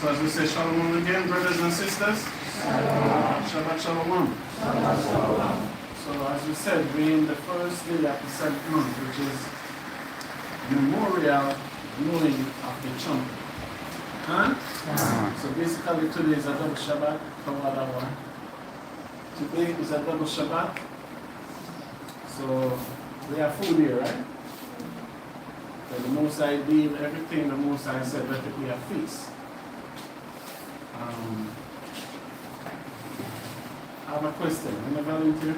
So as we say shalom again, brothers and sisters. Shabbat shalom. So as we said, we're in the first day of the 7th month, which is memorial blowing of the trumpet. Huh? So basically today is a double Shabbat, YAHAWAH. Today is a double Shabbat. So we have food here, right? So the Most High did everything the Most High said, let it be a feast. I have a question. Any volunteer?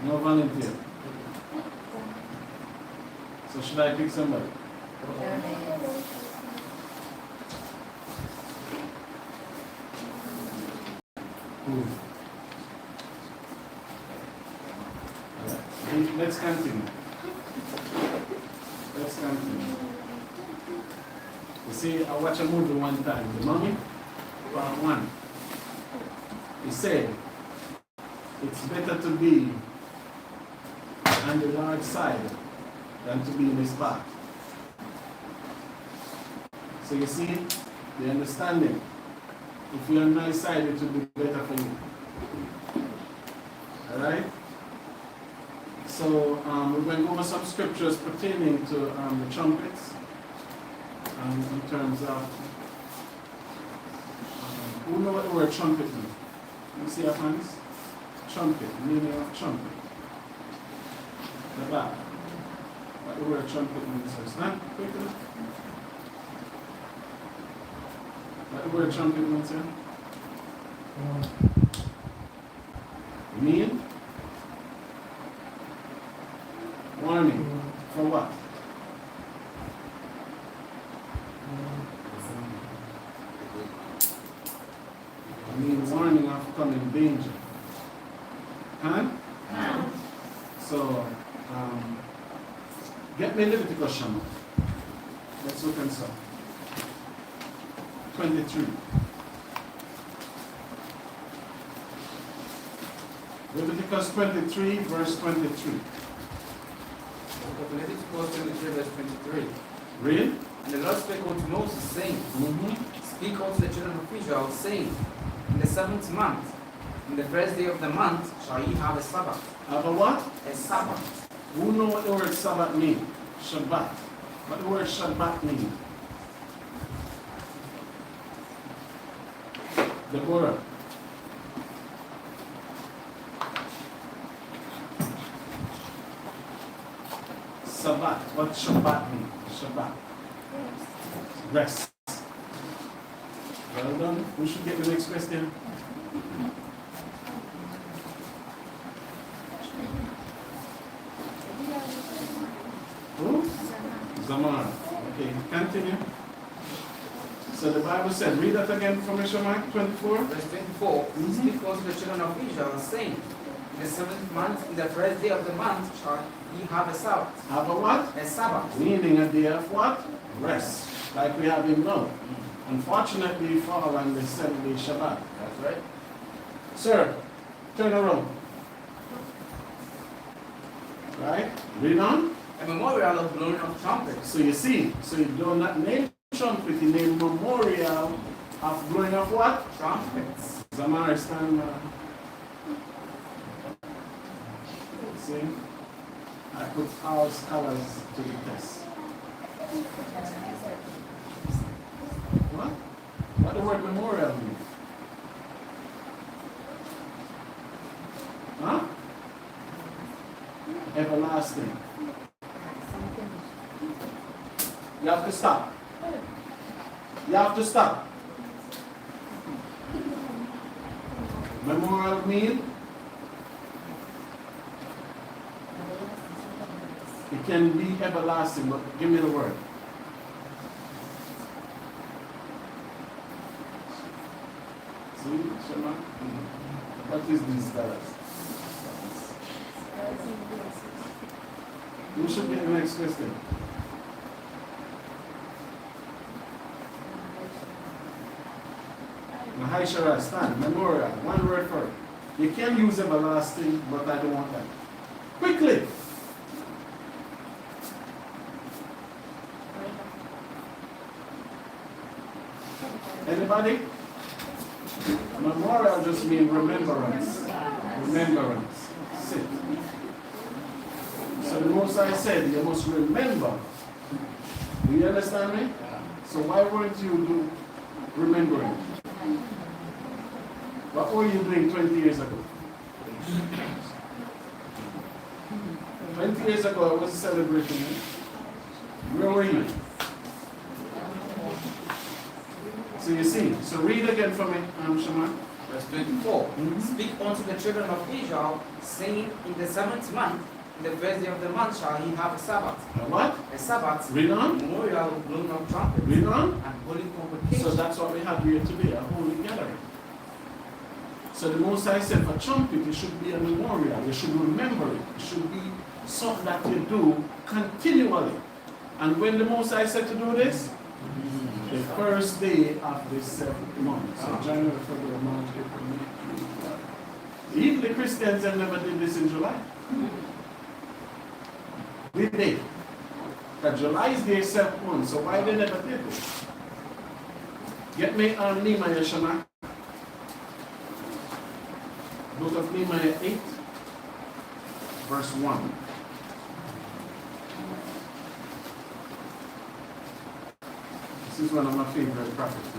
No volunteer. So should I pick somebody? Who? Let's continue. Let's continue. You see, I watched a movie one time, The Mummy, part 1. He said, it's better to be on the Lord's side than to be in his back. So you see, the understanding. If you're on my side, it will be better for you. Alright? So we're going to go over some scriptures pertaining to the trumpets. In terms of, who know what the word trumpet means? You see your hands? Trumpet, meaning of trumpet. The back. What the word trumpet means? So stand quickly. What the word trumpet means here? Mean? Warning. For what? Warning of coming danger. Huh? So, get me Leviticus Shama. Let's look and see. 23. Leviticus 23, verse 23. Leviticus 23, verse 23. Read. And the Lord spake unto Moses, saying, Speak unto the children of Israel, saying, in the 7th month, in the first day of the month, shall ye have a Sabbath. Have a what? A Sabbath. Who know what the word Sabbath means? Shabbat. What the word Shabbat means? Deborah. Sabbath. What Shabbat means? Shabbat. Rest. Well done. We should get the next question. Who? Zamar. Okay, continue. So the Bible said, read that again from Mark 24. Verse 24. Speak unto the children of Israel, saying, in the 7th month, in the first day of the month, shall ye have a Sabbath. Have a what? A Sabbath. Meaning a day of what? Rest. Like we have in now. Unfortunately, we fall on the 7th day Shabbat. That's right. Sir, turn around. Right? Read on. A memorial of blowing of trumpets. So you see, so you do not name trumpet, you name memorial of blowing of what? Trumpets. Zamar, stand. See? I put all scholars to the test. What? What the word memorial mean? Huh? Everlasting. You have to stop. You have to stop. Memorial mean? It can be everlasting, but give me the word. See, Shema? What is these colors? Who should be the next question? Mahaishara, stand, memorial, one word for it. You can use everlasting, but I don't want that. Quickly! Anybody? Memorial just means remembrance. Remembrance. Sit. So the Most High said, you must remember. Do you understand me? So why weren't you remembering? What were you doing 20 years ago? 20 years ago, I was celebrating it. Where were you? So you see, so read again for me, Shema. Verse 24. Speak unto the children of Israel, saying, in the 7th month, in the first day of the month shall he have a Sabbath. A what? A Sabbath. Read on. Memorial of blowing of trumpets. Read on. And holy convocation. So that's what we have here today, a holy gathering. So the Most High said for trumpet, it should be a memorial. You should remember it. It should be something that you do continually. And when the Most High said to do this? The first day of the 7th month. So January, February, March, April, May, June. Even the Christians have never did this in July. Did they? But July is their 7th month, so why they never did this? Get me on Nehemiah Shema. Book of Nehemiah 8, verse 1. This is one of my favorite prophets.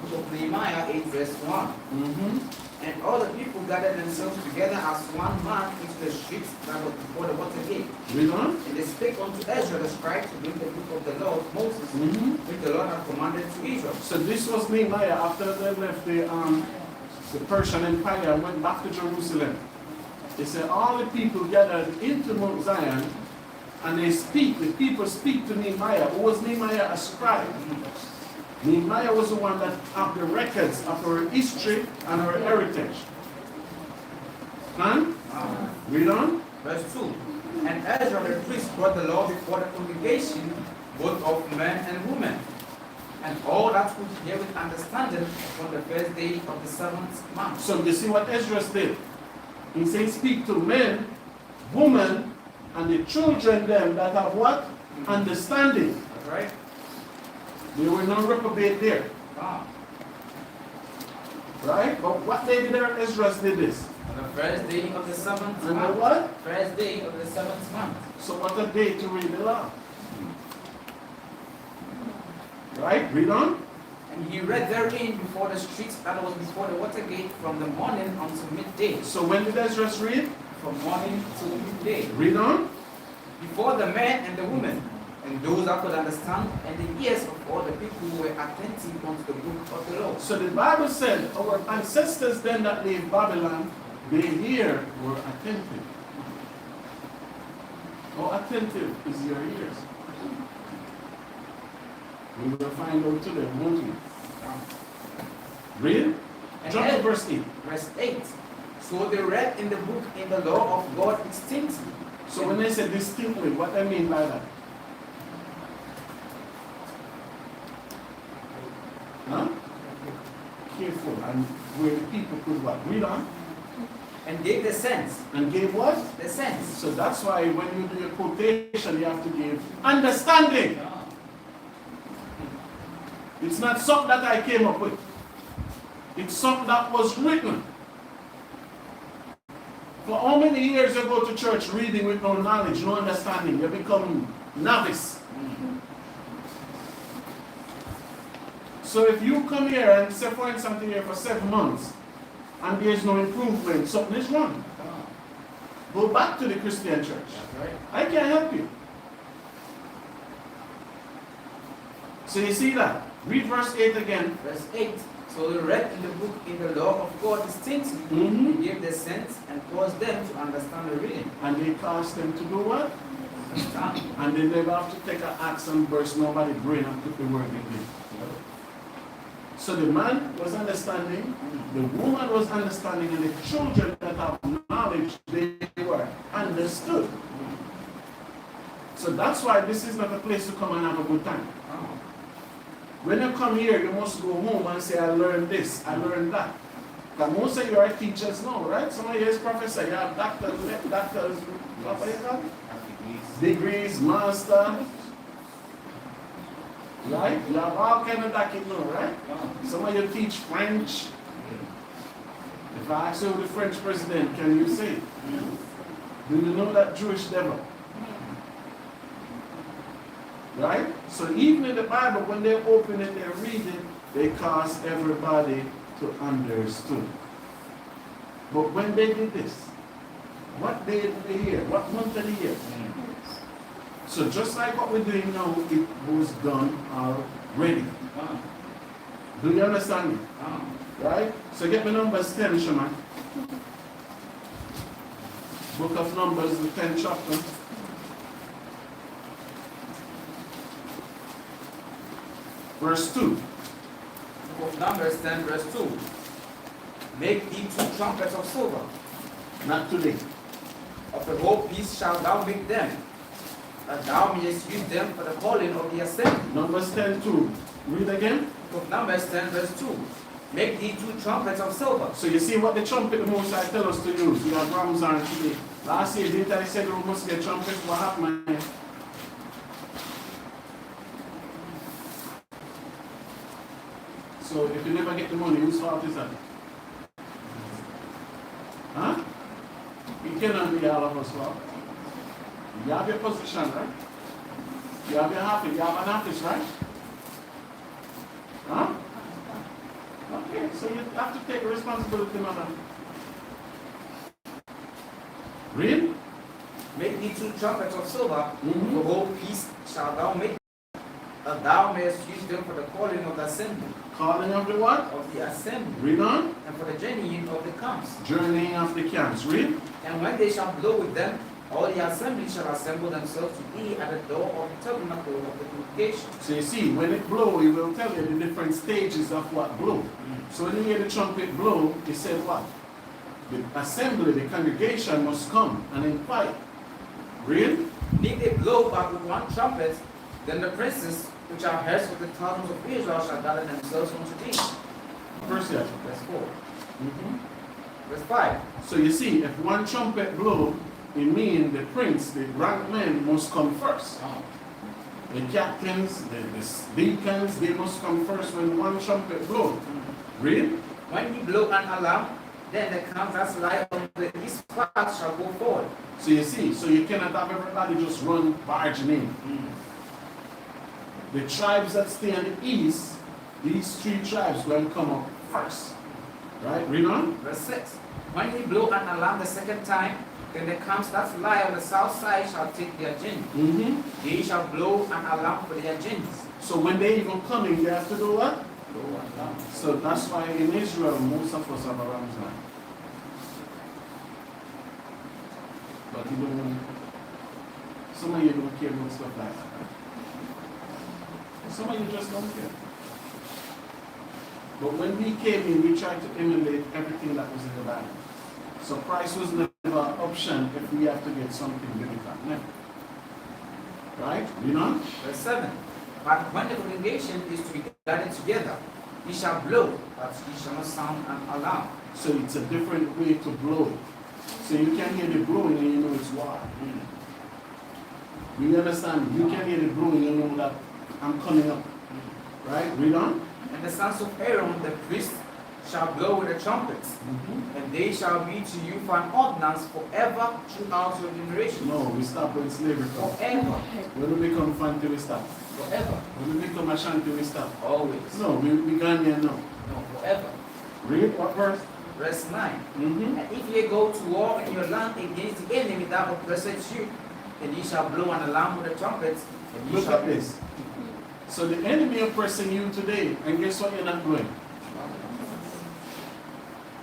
Book of Nehemiah 8, verse 1. And all the people gathered themselves together as one man into the streets that was before the water gate. Read on. And they spake unto Ezra the scribe to bring the book of the law of Moses, which the Lord had commanded to Israel. So this was Nehemiah after they left the Persian Empire and went back to Jerusalem. They said all the people gathered into Mount Zion and they speak. The people speak to Nehemiah. Who was Nehemiah? A scribe. Nehemiah was the one that had the records of our history and our heritage. Huh? Read on. Verse 2. And Ezra the priest brought the law before the congregation, both of men and women, and all that could hear with understanding on the first day of the 7th month. So you see what Ezra did? He said, speak to men, women, and the children them that have what? Understanding. That's right. They were not reprobate there. Right? But what they did there, Ezra did this. On the first day of the 7th And month. the what? First day of the 7th month. So what a day to read the law. Right? Read on. And he read therein before the streets that was before the water gate from the morning until midday. So when did Ezra read? From morning till midday. Read on. Before the men and the women, and those that could understand, and the ears of all the people who were attentive unto the book of the law. So the Bible said, our ancestors then that lived in Babylon, they here were attentive. How attentive is your ears? We will find out today, won't we? Read. Jump to verse 8. Verse 8. So they read in the book in the law of God distinctly. So when they say distinctly, what do I mean by that? Huh? Careful, and where the people could what? Read on. And gave the sense. And gave what? The sense. So that's why when you do your quotation, you have to give understanding. It's not something that I came up with. It's something that was written. For how many years you go to church reading with no knowledge, no understanding? You become novice. So if you come here and say find something here for 7 months and there's no improvement, something is wrong. Go back to the Christian church. I can't help you. So you see that? Read verse 8 again. Verse 8. So they read in the book in the law of God distinctly, and gave the sense and caused them to understand the reading. And they caused them to do what? Understand. And they never have to take an axe and burst nobody's brain and put the word in it. So the man was understanding, the woman was understanding, and the children that have knowledge, they were understood. So that's why this is not a place to come and have a good time. When you come here, you must go home and say, I learned this, I learned that. Because most of you are teachers now, right? Some of you is professors, you have doctors, what do you call it? Degrees, master. Right? You have all kind of doctrine now, right? Some of you teach French. If I ask you the French president, can you say? Do you know that Jewish devil? Right? So even in the Bible, when they open it and read it, they cause everybody to understand. But when they did this, what day of the year? What month of the year? So just like what we're doing now, it was done already. Do you understand me? Right? So get me Numbers 10, Shaman. Book of Numbers, the 10th chapter. Verse 2. Book of Numbers 10, verse 2. Make thee 2 trumpets of silver. Not today. Of the whole piece shalt thou make them, that thou mayest use them for the calling of the assembly. Numbers 10, 2. Read again. Book of Numbers 10, verse 2. Make thee 2 trumpets of silver. So you see what the trumpet the Most High tell us to use. We have Ramzan today. Last year, didn't I say we must get trumpets? What happened? So if you never get the money, whose fault is that? Huh? It cannot be all of us fault. You have your position, right? You have your office. You have an office, right? Huh? Okay, so you have to take responsibility, mother. Read. Make thee 2 trumpets of silver. Mhm. The whole piece shalt thou make, that thou mayest use them for the calling of the assembly. Calling of the what? Of the assembly. Read on. And for the journeying of the camps. Journeying of the camps. Read. And when they shall blow with them, all the assembly shall assemble themselves to thee at the door of the tabernacle of the congregation. So you see, when it blow, it will tell you the different stages of what blow. So when you hear the trumpet blow, it said what? The assembly, the congregation must come and invite. Read. And if they blow but with 1 trumpet, then the princes which are heads of the thousands of Israel shall gather themselves unto thee. Verse 7. Verse 4. Mhm. Verse 5. So you see, if 1 trumpet blow, it means the prince, the rank men must come first. The captains, the deacons, they must come first when 1 trumpet blow. Read. When he blow an alarm, then the camps that lie on the east part shall go forward. So you see, so you cannot have everybody just run barging in. The tribes that stay on the east, these 3 tribes will come up first. Right? Read on. Verse 6. When he blow an alarm the 2nd time, then the camps that lie on the south side shall take their journey. They shall blow an alarm for their journeys. So when they even coming, they have to do what? Blow an alarm. So that's why in Israel, most of us have a Ramzan. But you don't, some of you don't care about stuff like that. Some of you just don't care. But when we came in, we tried to emulate everything that was in the Bible. So Christ was never an option if we have to get something biblical. Never. Right? You know? Verse 7. But when the congregation is to be gathered together, he shall blow, but he shall not sound an alarm. So it's a different way to blow it. So you can hear the blowing and you know it's war. Do you understand? You can hear the blowing and you know that I'm coming up. Right? Read on. And the sons of Aaron, the priest, shall blow with the trumpets, and they shall be to you for an ordinance forever throughout your generation. No, we stop when slavery comes. Forever. When we become Fanti, we stop. Forever. When we become Ashanti, we stop. Always. No, we gone there now. No, forever. Read what verse? Verse 9. Mm-hmm. And if ye go to war in your land against the enemy that oppresseth you, then ye shall blow an alarm with the trumpets, and ye Look shall at this. So the enemy oppressing you today, and guess what you're not doing?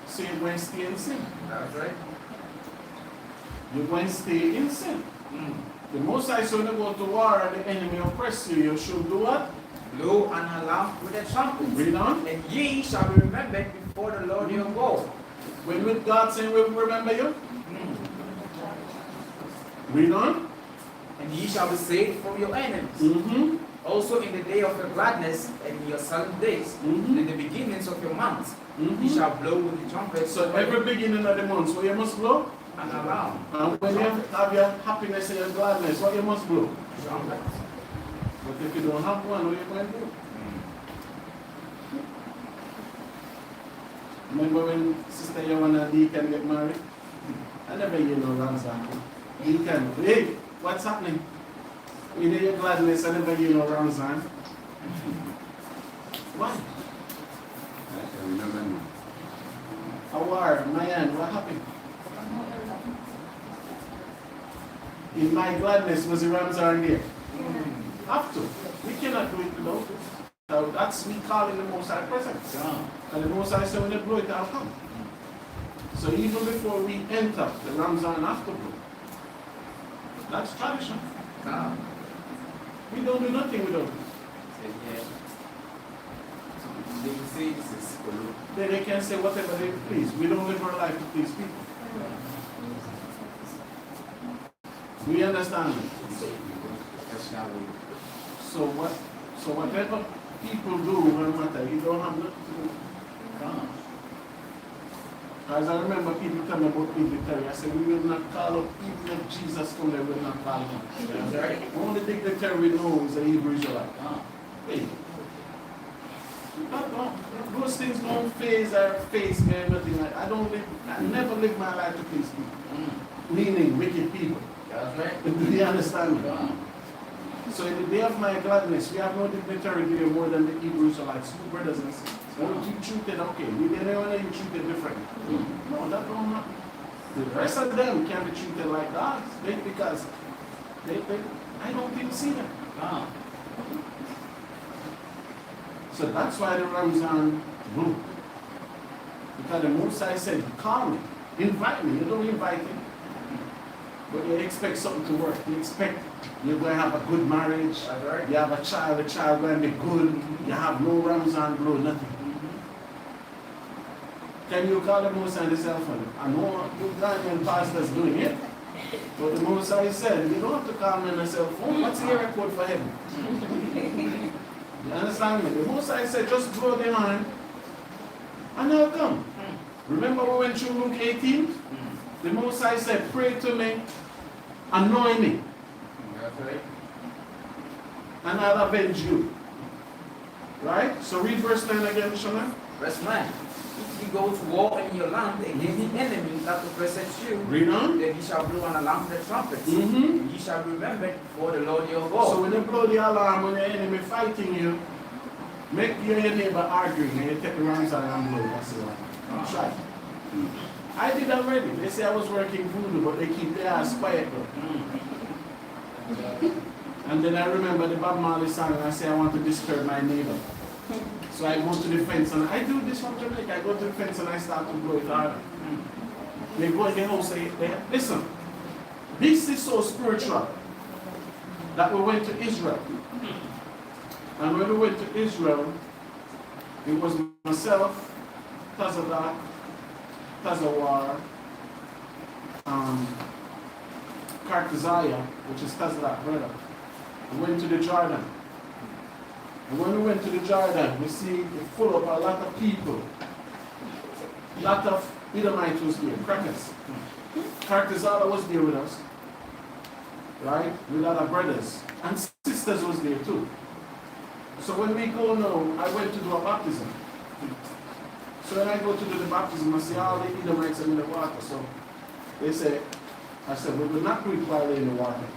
So you're going to stay in sin. That's right. You're going to stay in sin. The most I saw when you go to war and the enemy oppress you, you should do what? Blow an alarm with the trumpets. Read on. And ye shall be remembered before the Lord your God. When with God saying we will remember you? Read on. And ye shall be saved from your enemies. Mm-hmm. Also in the day of your gladness and in your solemn days, and in the beginnings of your months, ye shall blow with the trumpet. So every beginning of the month, what you must blow? An alarm. And when you have your happiness and your gladness, what you must blow? Trumpet. But if you don't have one, what are you going to do? Remember when Sister Yawana and Deacon get married? I never hear no Ramzan. Deacon, hey, what's happening? You know your gladness, I never hear no Ramzan. Why? I remember now. Awar, Mayan, what happened? In my gladness, was the Ramzan there? Have to. We cannot do it without it. So that's me calling the Most High presence. And the Most High said when they blow it, I'll come. So even before we enter, the Ramzan have to blow. That's tradition. We don't do nothing without it. They can say whatever they please. We don't live our life to please people. We understand it. So whatever people do, no matter, you don't have nothing to do. As I remember people tell me about dignitary, I said, we will not call up, even if Jesus come there, we will not call him. The only dignitary we know is the Hebrew Israelite. Hey. Those things don't phase me or nothing. I never live my life to please people. Meaning wicked people. That's right. Do you understand me? So in the day of my gladness, we have no dignitary there more than the Hebrew Israelites, two brothers and sisters. Don't you treated okay? We didn't know you treated differently. No, that don't happen. The rest of them can be treated like gods because I don't even see them. So that's why the Ramzan blew. Because the Most High said, call me, invite me. You don't invite him. But you expect something to work. You expect you're going to have a good marriage. Right. You have a child going to be good. You have no Ramzan blow, nothing. Can you call the Most High on the cell phone? I know you Ghanaian pastors doing it. But the Most High said, you don't have to call me on the cell phone. What's the area code for heaven? You understand me? The Most High said, just blow the horn and I'll come. Remember we went through Luke 18? The Most High said, pray to me, anoint me, and I'll avenge you. Right? So read verse 9 again, Shana. Verse 9. If you go to war in your land against the enemy that will present you, Read on. then you shall blow an alarm with the trumpet. Mm-hmm. And you shall be remembered for the Lord your God. So when you blow the alarm, when your enemy fighting you, make your neighbor arguing, and you take the Ramzan and blow. That's the one. Try. I did already. They say I was working voodoo, but they keep their ass quiet though. And then I remember the Bob Marley song and I say I want to disturb my neighbor. So I go to the fence and I do this from Jamaica. I go to the fence and I start to blow it harder. They go in the house, they listen, this is so spiritual that we went to Israel. And when we went to Israel, it was myself, YAHAWAH, Cartesiah, which is Tazalak brother. We went to the Jordan. And when we went to the Jordan, we see it full of a lot of people. A lot of Edomites was there, crackers. Cartesiah was there with us. Right? With other brothers. And sisters was there too. So when we go now, I went to do a baptism. So when I go to do the baptism, I see all the Edomites are in the water. So they say, I said, we will not do it while they're in the water.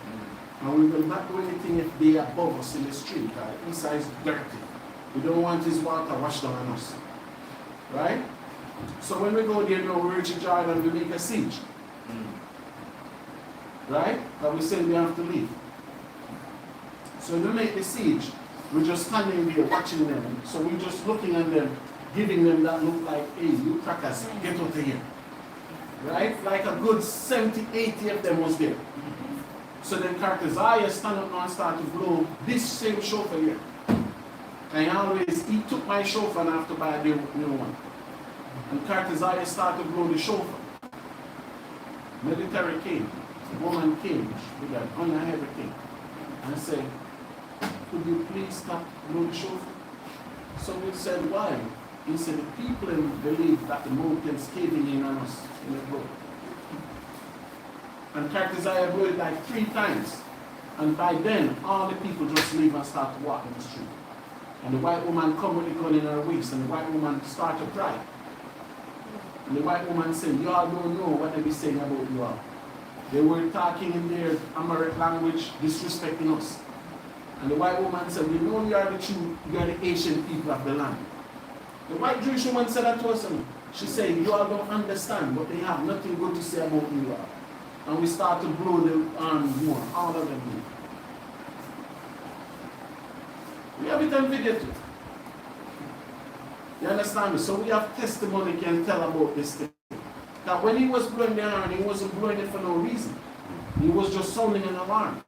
And we will not do anything if they are above us in the street. Right? Inside is dirty. We don't want this water washed down on us. Right? So when we go there now, we reach the Jordan, we make a siege. Right? But we say we have to leave. So when we make the siege, we're just standing there watching them. So we're just looking at them, giving them that look like, hey, you crackers, get out of here. Right? Like a good 70, 80 of them was there. So then Cartesiah stand up and start to blow this same shofar here. And he took my shofar and I have to buy a new one. And Cartesiah started to blow the shofar. Military came, a woman came with a gun and everything. And said, could you please stop blowing the shofar? So we said, why? He said, the people believe that the mountain's caving in on us in the road. And Cartesiah blew it like 3 times. And by then, all the people just leave and start to walk in the street. And the white woman come with the gun in her waist, and the white woman start to cry. And the white woman said, y'all don't know what they be saying about you all. They were talking in their Amharic language, disrespecting us. And the white woman said, we know you are the true, you are the ancient people of the land. The white Jewish woman said that to us, and she said, you all don't understand, but they have nothing good to say about you all. And we start to blow the more, all of them do. We have it on video too. You understand me? So we have testimony can tell about this thing. That when he was blowing the horn, he wasn't blowing it for no reason. He was just sounding an alarm.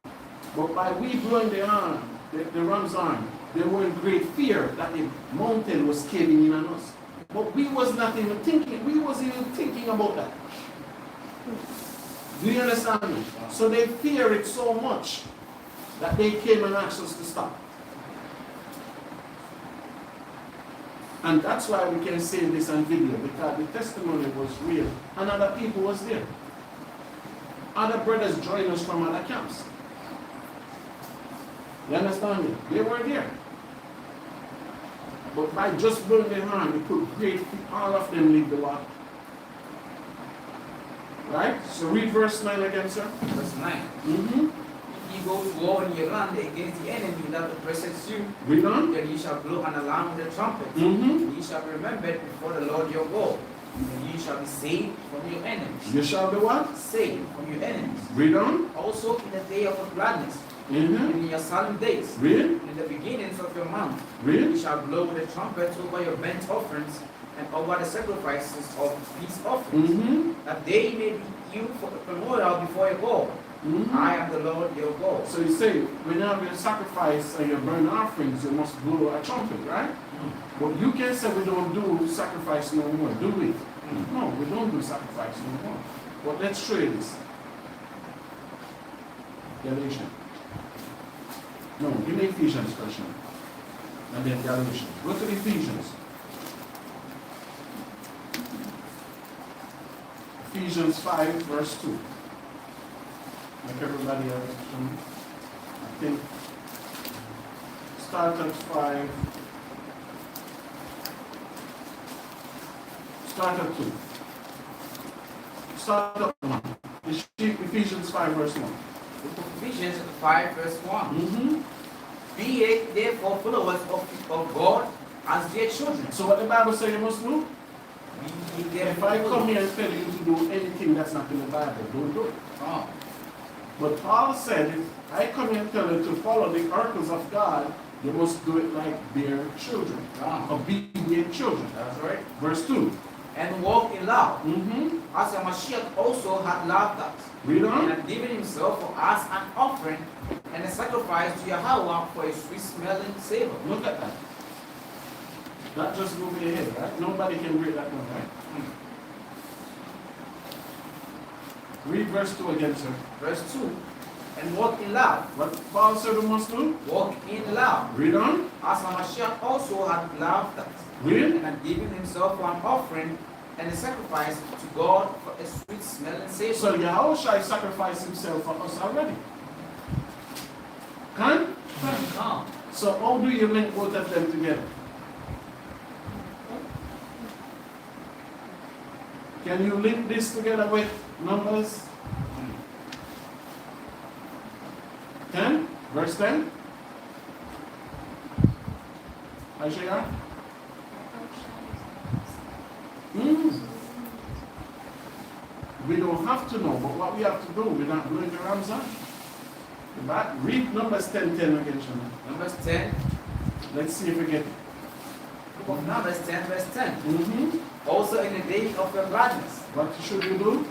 But by we blowing the horn, the ram's horn, they were in great fear that the mountain was caving in on us. But we was not even thinking, we wasn't even thinking about that. Do you understand me? So they fear it so much that they came and asked us to stop. And that's why we can say this on video, because the testimony was real and other people was there. Other brothers joined us from other camps. You understand me? They were there. But by just blowing their horn, we could create all of them leave the water. Right? So read verse 9 again, sir. Verse 9. Mm-hmm. Ye go to war in your land against the enemy that oppresses you. Read on. Then ye shall blow an alarm with the trumpet. Mm-hmm. Ye shall be remembered before the Lord your God. And ye shall be saved from your enemies. You shall be what? Saved from your enemies. Read on. Also in the day of your gladness, Mm-hmm. and in your solemn days, Read. in the beginnings of your month, Read. ye shall blow with the trumpet over your burnt offerings and over the sacrifices of peace offerings, Mm-hmm. that they may be you for a memorial before your God. Mm-hmm. I am the Lord your God. So you say, when you have your sacrifice and your burnt offerings, you must blow a trumpet, right? But you can say we don't do sacrifice no more, do we? No, we don't do sacrifice no more. But let's show you this. Galatians. No, give me Ephesians first now. And then Galatians. Go to Ephesians. Ephesians 5, verse 2. Like everybody else, I think. Start at 5. Start at 2. Start at 1. Ephesians 5, verse 1. Ephesians 5, verse 1. Mm-hmm. Be ye therefore followers of God as dear children. So what the Bible says you must do? Be ye If therefore I come followers. here and tell you to do anything that's not in the Bible, don't do it. Oh. But Paul said, if I come here and tell you to follow the oracles of God, you must do it like dear children, obedient children. That's right. Verse 2. And walk in love, Mm-hmm. as the Mashiach also had loved us, Read and on. had given himself for us an offering and a sacrifice to YAHAWAH for a sweet-smelling savor. Look at that. That just moved your head, right? Nobody can read that one, right? Read verse 2 again, sir. Verse 2. And walk in love. What Paul said we must do? Walk in love, Read on. as the Mashiach also had loved us, Read. and had given himself for an offering and a sacrifice to God for a sweet-smelling savor. So Yahawashi sacrificed himself for us already. Can? Come. So how do you link both of them together? Can you link this together with Numbers 10, verse 10? Isaiah? We don't have to know, but what we have to do, we're not doing the Ramzan. Read Numbers 10:10 again, Shana. Numbers 10. Let's see if we get it. Book of Numbers 10, verse 10. Mm-hmm. Also in the day of your gladness, What should you do?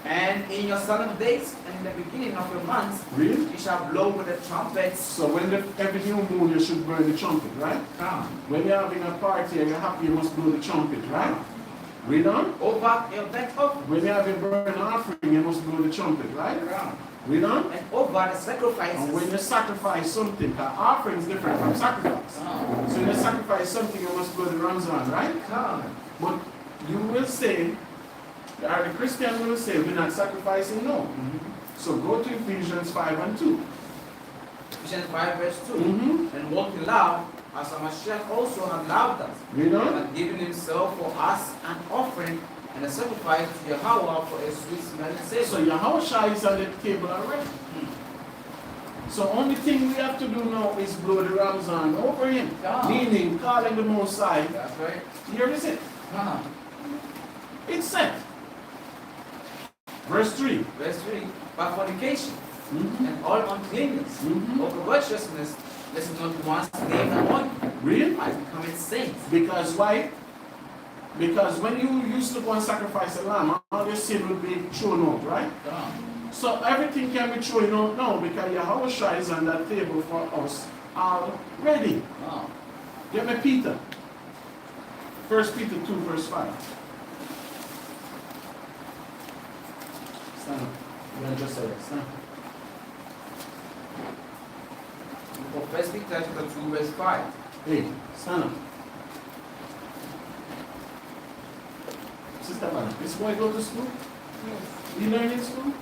and in your solemn days, and in the beginning of your months, Read. you shall blow with the trumpets. So when every new moon, you should burn the trumpet, right? Come. When you're having a party and you're happy, you must blow the trumpet, right? Read on. Over your burnt offering. When you have a burnt offering, you must blow the trumpet, right? Come. Read on. And over the And when sacrifices. you sacrifice something, the offering is different from sacrifice. Come. So when you sacrifice something, you must blow the Ramzan, right? Come. But you will say, or the Christian will say, we're not sacrificing, no. So go to Ephesians 5 and 2. Ephesians 5 verse 2. Mm-hmm. And walking loud, as our Mashiach also had loved us, Read on. and given himself for us an offering and a sacrifice to YAHAWAH for a sweet smelling savor. So YAHAWAH is on the table already. So only thing we have to do now is blow the Ramzan over him. Yeah. Meaning calling the Most High. That's right. Here is it. It's set. Verse 3. Verse 3. But fornication Mm-hmm. and all uncleanness Mm-hmm. or covetousness, let not once name among you. Read. I become saints. Because why? Because when you used to go and sacrifice a lamb, all your sin will be thrown out, right? So everything can be thrown out now because YAHAWAH is on that table for us already. Get me Peter. 1 Peter 2 verse 5. Stand up. You're going to just say it. Stand up. For 1 Peter chapter 2 verse 5. Hey, stand up. Sister Banner, this boy go to school? Yes. You learn in school?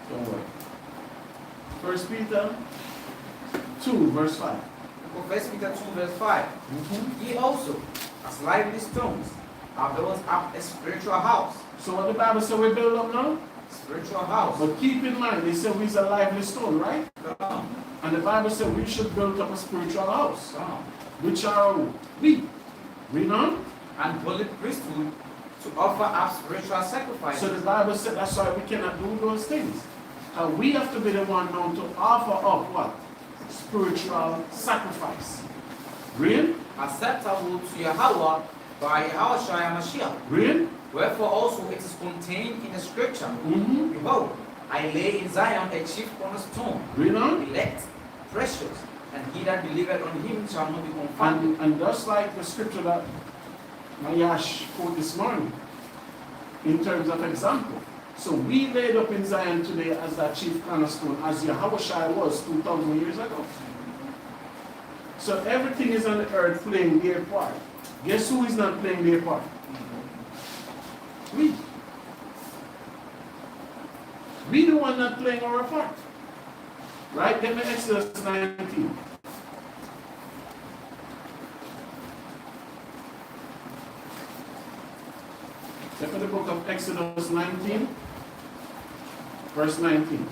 Don't worry. 1 Peter 2 verse 5. For 1 Peter 2 verse 5. Ye also, as lively stones, are built up a spiritual house. So what the Bible says we build up now? Spiritual house. But keep in mind, they say we're a lively stone, right? And the Bible says we should build up a spiritual house. Which are we? Read on. And holy priesthood to offer up spiritual sacrifices. So the Bible said that's why we cannot do those things. We have to be the one now to offer up what? Spiritual sacrifice. Read. Acceptable to YAHAWAH by YAHAWAH Mashiach. Read. Wherefore also it is contained in the scripture. Mm-hmm. Behold, I lay in Zion a chief cornerstone, Read on. elect, precious, and he that believeth on him shall not be confounded. And just like the scripture that Mayash quote this morning, in terms of example. So we laid up in Zion today as that chief cornerstone, as YAHAWAH was 2,000 years ago. So everything is on the earth playing their part. Guess who is not playing their part? We. We the one not playing our part. Right? Get me Exodus 19. Check out the book of Exodus 19, verse 19.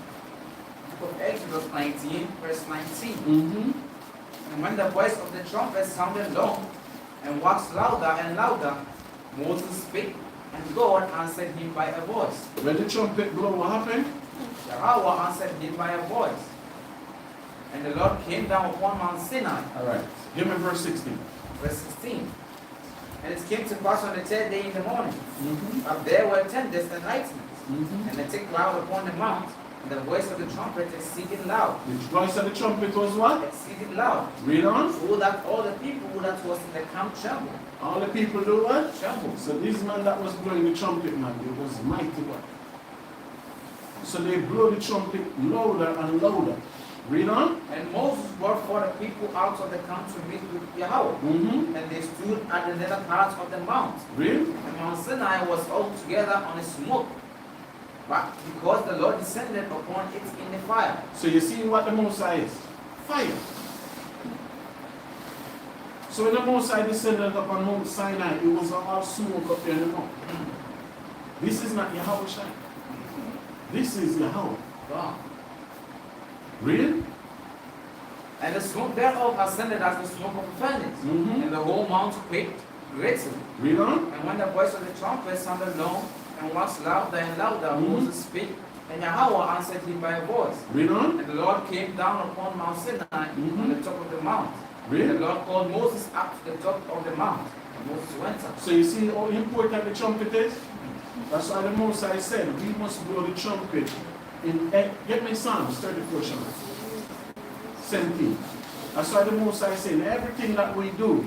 Book of Exodus 19, verse 19. Mm-hmm. And when the voice of the trumpet sounded long, and waxed louder and louder, Moses spake, and God answered him by a voice. When the trumpet blew, what happened? YAHAWAH answered him by a voice. And the Lord came down upon Mount Sinai. All right. Give me verse 16. Verse 16. And it came to pass on the third day in the morning, Mm-hmm. that there were tempests and lightnings, Mm-hmm. and a thick cloud upon the mount, and the voice of the trumpet exceeding loud. The voice of the trumpet was what? Exceeding loud. Read on. So that all the people that was in the camp trembled. All the people do what? Trembled. So this man that was blowing the trumpet, man, it was mighty God. So they blow the trumpet louder and louder. Read on. And Moses brought forth the people out of the camp to meet with YAHAWAH. Mm-hmm. And they stood at the nether part of the mount. Read. And Mount Sinai was altogether on a smoke, but because the Lord descended upon it in the fire. So you see what the Most High is? Fire. So when the Most High descended upon Mount Sinai, it was all smoke up there in the mountain. This is not YAHAWAH. This is YAHAWAH. Wow. Read. And the smoke thereof ascended as the smoke of a furnace, Mm-hmm. and the whole mount quaked greatly. Read on. And when the voice of the trumpet sounded long, and waxed louder and louder, Mhm. Moses spake, and YAHAWAH answered him by a voice. Read on. And the Lord came down upon Mount Sinai Mhm. on the top of the mount. Read. And the Lord called Moses up to the top of the mount. And Moses went up. So you see how important the trumpet is? That's why the Most High said we must blow the trumpet in. Get me Psalms 34, Shema. 17. That's why the Most High said everything that we do,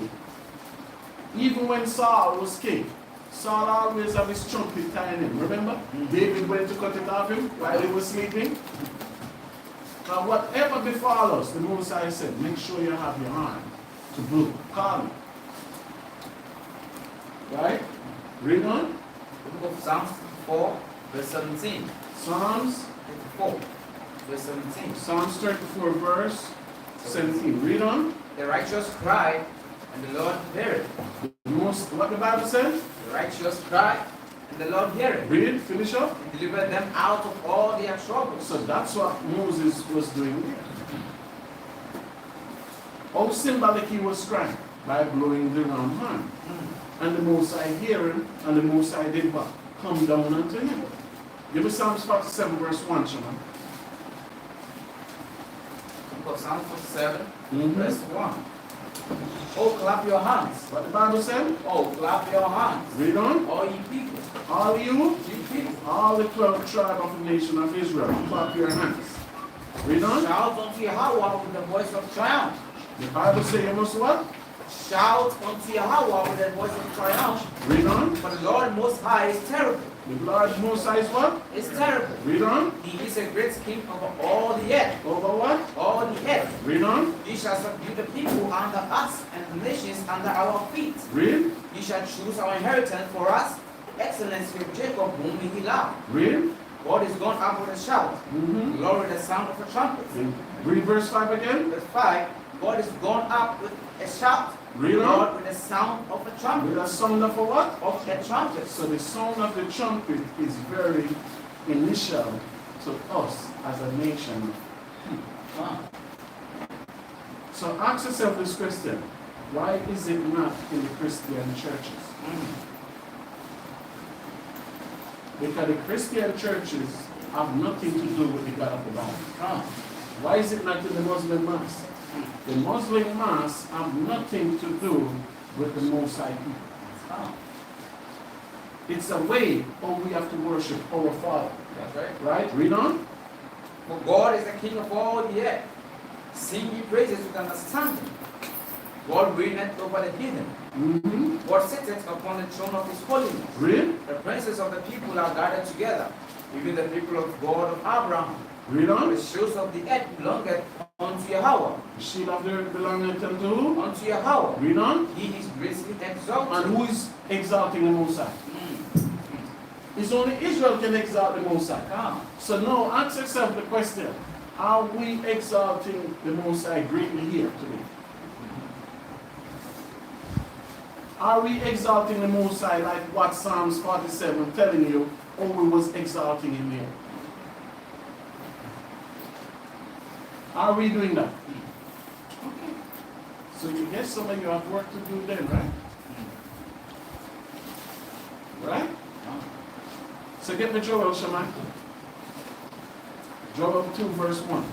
even when Saul was king, Saul always have his trumpet tying him. Remember? David went to cut it off him while he was sleeping. Now whatever befall us, the Most High said, make sure you have your hand to blow. Call me. Right? Read on. The book of Psalms 4, verse 17. Psalms 4, verse 17. Psalms 34 verse 17. Read on. The righteous cry, and the Lord heareth. What the Bible says? The righteous cry, and the Lord heareth. Read, finish up. And deliver them out of all their troubles. So that's what Moses was doing here. How symbolic he was crying? By blowing the ram horn. And the Most High hearing, and the Most High did what? Come down unto him. Give me Psalms 47 verse 1, Shaman. Book of Psalms 47, Mhm. verse 1. Oh, clap your hands. What the Bible said? Oh, clap your hands. Read on. All ye people. All you, Ye people. all the 12 tribes of the nation of Israel, clap your hands. Read on. Shout unto YAHAWAH with the voice of triumph. The Bible says you must what? Shout unto YAHAWAH with the voice of triumph. Read on. For the Lord Most High is terrible. The Lord Most High is what? Is terrible. Read on. He is a great king over all the earth. Over what? All the earth. Read on. He shall subdue the people under us and the nations under our feet. Read. He shall choose our inheritance for us. Excellency of Jacob, whom he loved. Read. God is gone up with a shout. Mm-hmm. The Lord with the sound of a trumpet. Read verse 5 again. Verse 5. God is gone up with a shout. Read The on. Lord with the sound of a With trumpet. a sound of a what? Of a trumpet. So the sound of the trumpet is very initial to us as a nation. Ah. So ask yourself this question. Why is it not in the Christian churches? Because the Christian churches have nothing to do with the God of the Bible. Ah. Why is it not in the Muslim Mass? The Muslim Mass have nothing to do with the Most High people. Ah. It's a way how we have to worship our Father. That's right. Right? Read on. For God is the King of all the earth. Sing ye praises with understanding. God reigneth over the heathen. Mm-hmm. God sitteth upon the throne of his holiness. Read. The princes of the people are gathered together, even the people of God of Abraham. Read on. The shoes of the earth belongeth unto YAHAWAH. The shield of the belonging to who? Unto YAHAWAH. Read on. He is greatly exalted. And who is exalting the Most High? It's only Israel can exalt the Most High. Ah. So now ask yourself the question, are we exalting the Most High greatly here today? Are we exalting the Most High like what Psalms 47 telling you, or we was exalting him here? Are we doing that? Okay. So you guess some of you have work to do then, right? Right? So get me Joel, Shaman. Joel 2 verse 1.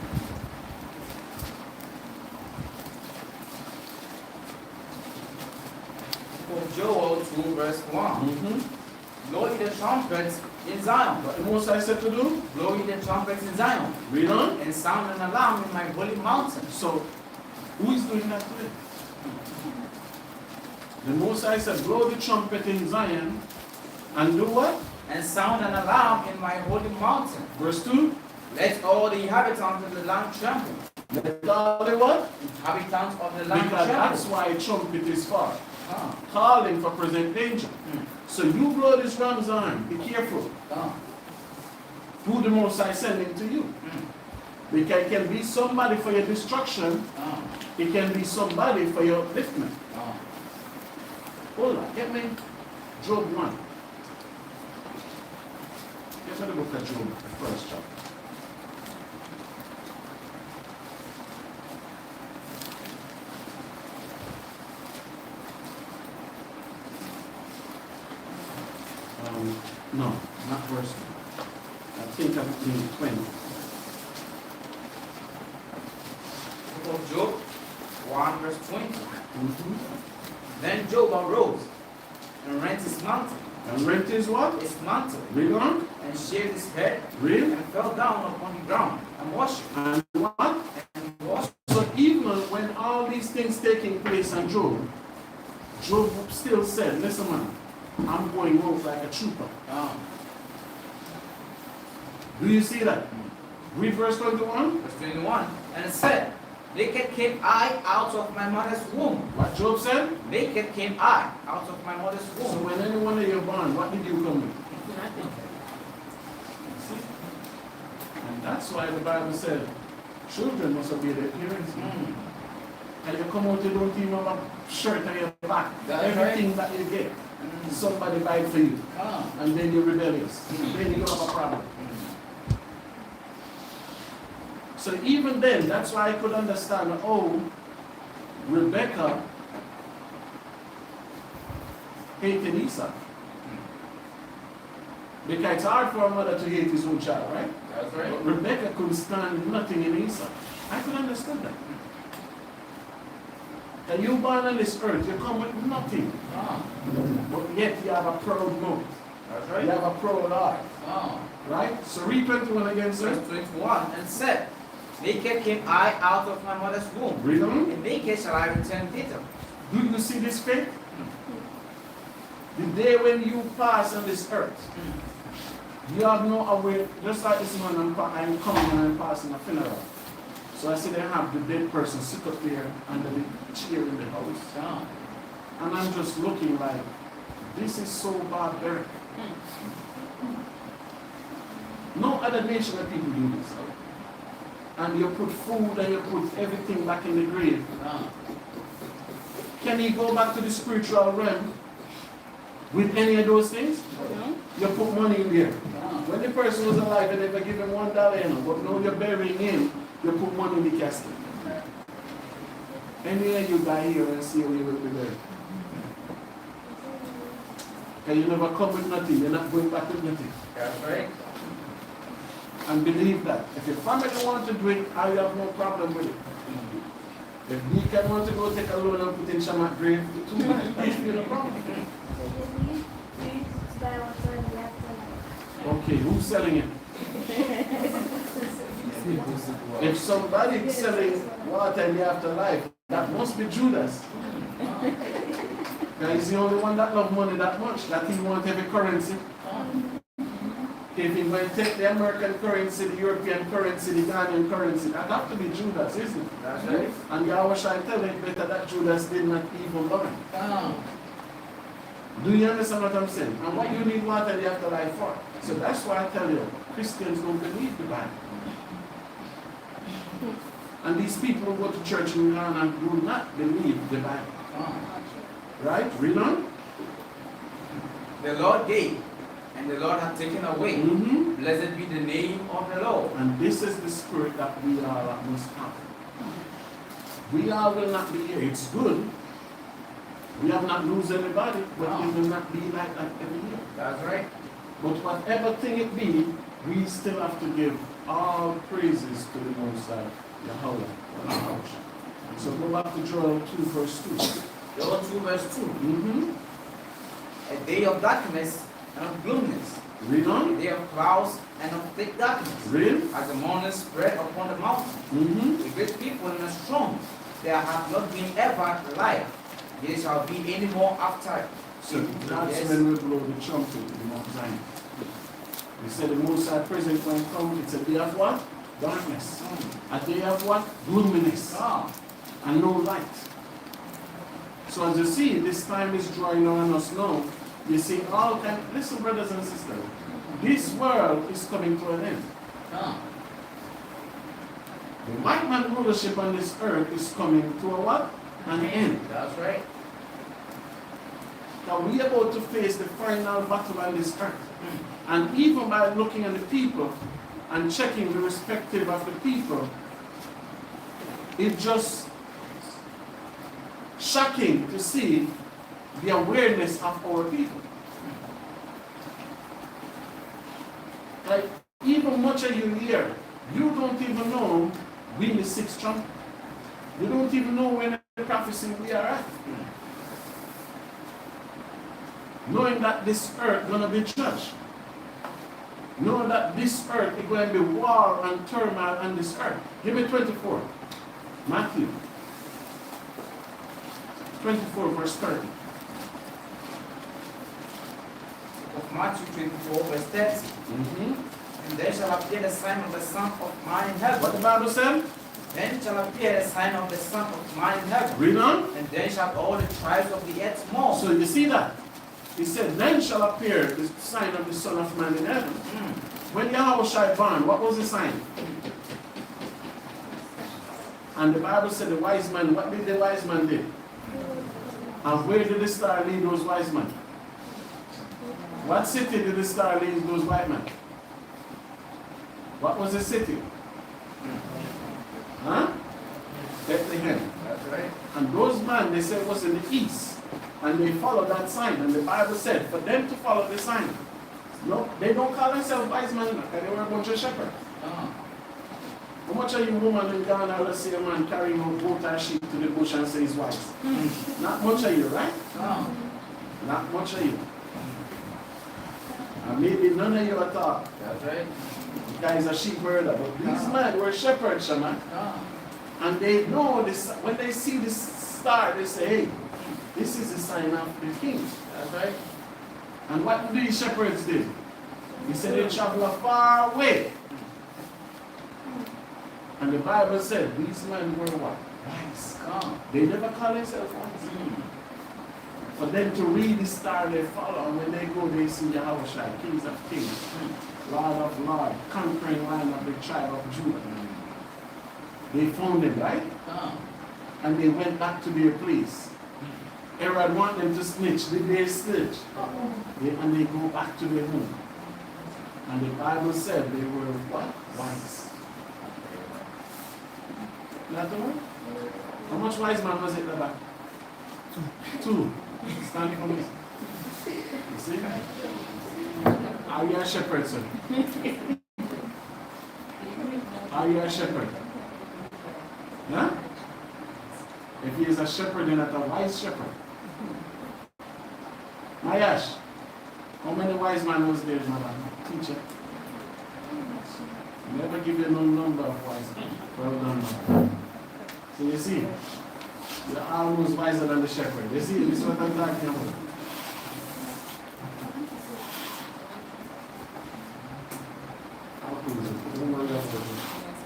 For Joel 2 verse 1. Blow ye the trumpets in Zion. What the Most High said to do? Blow ye the trumpets in Zion. Read on. And sound an alarm in my holy mountain. So, who is doing that today? The Most High said, blow the trumpet in Zion and do what? And sound an alarm in my holy mountain. Verse 2. Let all the inhabitants of the land tremble. Let all the what? Inhabitants of the land Because tremble. that's why trumpet is for. Ah. Calling for present danger. So you blow this ram's horn. Be careful. Ah. Who the Most High sending to you? Because it can be somebody for your destruction. Ah. It can be somebody for your upliftment. Ah. Hold on. Get me Job 1. Get me the book of Job, the first chapter. No, not verse 1. I think I'm in 20. Book of Job 1 verse 20. Then Job arose and rent his mantle. And rent his what? His mantle. Read on. And shaved his head. Read. And fell down upon the ground and worshipped. And what? And worshipped. So even when all these things taking place on Job, Job still said, listen man, I'm going out like a trooper. Ah. Do you see that? Read verse 21. Verse 21. And it said, Naked came I out of my mother's womb. What Job said? Naked came I out of my mother's So womb. when any one of you born, what did you come with? Nothing. See? And that's why the Bible said, children must obey their parents. And you come out, you don't even have a shirt on your back. That's Everything that you get, somebody buy it for you. And then you're rebellious. Then you have a problem. So even then, that's why I could understand, oh, Rebecca hated Esau. Because it's hard for a mother to hate his own child, right? That's right. But Rebecca couldn't stand nothing in Esau. I could understand that. And you born on this earth, you come with nothing. But yet you have a proud mouth. That's right. You have a proud heart. Right? So read 21 again, sir. Verse 21, and said, Naked came I out of my mother's womb, Read on. and naked shall I return thither. Do you see this faith? The day when you pass on this earth, you have no aware, just like this man, I'm coming and I'm passing a funeral. So I see they have the dead person sit up there under the chair in the house. And I'm just looking like, this is so barbaric. No other nation of people do this. And you put food and you put everything back in the grave. Can he go back to the spiritual realm with any of those things? You put money in there. When the person was alive, they never give him $1, you know, but now you're burying him, you put money in the casket. Anywhere you die here and see where you will be buried. And you never come with nothing, you're not going back with nothing. That's right. And believe that. If your family want to do it, I have no problem with it. If Deacon want to go take a loan and put in Shamak grave, it's too much. That's no problem. Okay, who's selling it? If somebody is selling water in the afterlife, that must be Judas. That is the only one that loves money that much, that he wants every currency. If he might take the American currency, the European currency, the Ghanaian currency, that have to be Judas, isn't it? That's right. And YAHAWAH shall tell it better that Judas did not even learn. Do you understand what I'm saying? And what you need water in the afterlife for? So that's why I tell you, Christians don't believe the Bible. And these people who go to church in Ghana do not believe the Bible. Right? Read on. The Lord gave, and the Lord hath taken away. Blessed be the name of the Lord. And this is the spirit that we are must have. We all will not be here. It's good. We have not lose anybody, but it will not be like that every year. That's right. But whatever thing it be, we still have to give all praises to the Most High, YAHAWAH. So go back to Joel 2 verse 2. Joel 2 verse 2. A day of darkness and of gloominess. Read on. A day of clouds and of thick darkness. Read. As the morning spread upon the mountain. A great people and a strong. There hath not been ever a liar. There shall be any more after. So that's when we blow the trumpet in Mount Zion. We said the Most High present when come, it's a day of what? Darkness. A day of what? Gloominess. And no light. So as you see, this time is drawing on us now. You see all kind. Listen, brothers and sisters. This world is coming to an end. The white man rulership on this earth is coming to a what? An end. That's right. Now we are about to face the final battle on this earth. And even by looking at the people and checking the respective of the people, it's just shocking to see the awareness of our people. Like, even much of you here, you don't even know when the sixth trumpet. You don't even know when the prophecy we are at. Knowing that this earth is going to be judged. Knowing that this earth is going to be war and turmoil on this earth. Give me 24. Matthew 24 verse 30. Of Matthew 24 verse 30. And there shall appear the sign of the Son of Man in heaven. What the Bible said? Then shall appear the sign of the Son of Man in heaven. Read on. And then shall all the tribes of the earth mourn. So you see that? He said, then shall appear the sign of the Son of Man in heaven. When YAHAWAH born, what was the sign? And the Bible said the wise man, what did the wise man do? And where did the star lead those wise men? What city did the star lead those white men? What was the city? Huh? Bethlehem. That's right. And those men, they said, was in the east. And they followed that sign. And the Bible said, for them to follow the sign. No, they don't call themselves wise men, because they were a bunch of shepherds. How much are you woman in Ghana, let's say a man carrying a goat or sheep to the bush and say he's wise? Not much of you, right? Not much of you. And maybe none of you at all. That's right. You guys are sheep herder, but these men were shepherds, shaman. And they know this, when they see this star, they say, hey, this is the sign of the king. That's right. And what do these shepherds do? He said they travel a far way. And the Bible said these men were what? Wise. They never call themselves wise. For them to read the star they follow, and when they go they see YAHAWAH, Kings of Kings, Lord of Lords, conquering land of the tribe of Judah. They found it, right? And they went back to their place. Herod wanted them to snitch. Did they snitch? And they go back to their home. And the Bible said they were what? Wise. Not the one? How much wise man was it there back? Two. Stand for me. You see? Are you a shepherd, sir? Are you a shepherd? Huh? If he is a shepherd, then not a wise shepherd. Mayash, how many wise men was there, mother? Teacher. Never give you no number of wise men. Well done, mother. So you see, you're almost wiser than the shepherd. You see, this is what I'm talking about.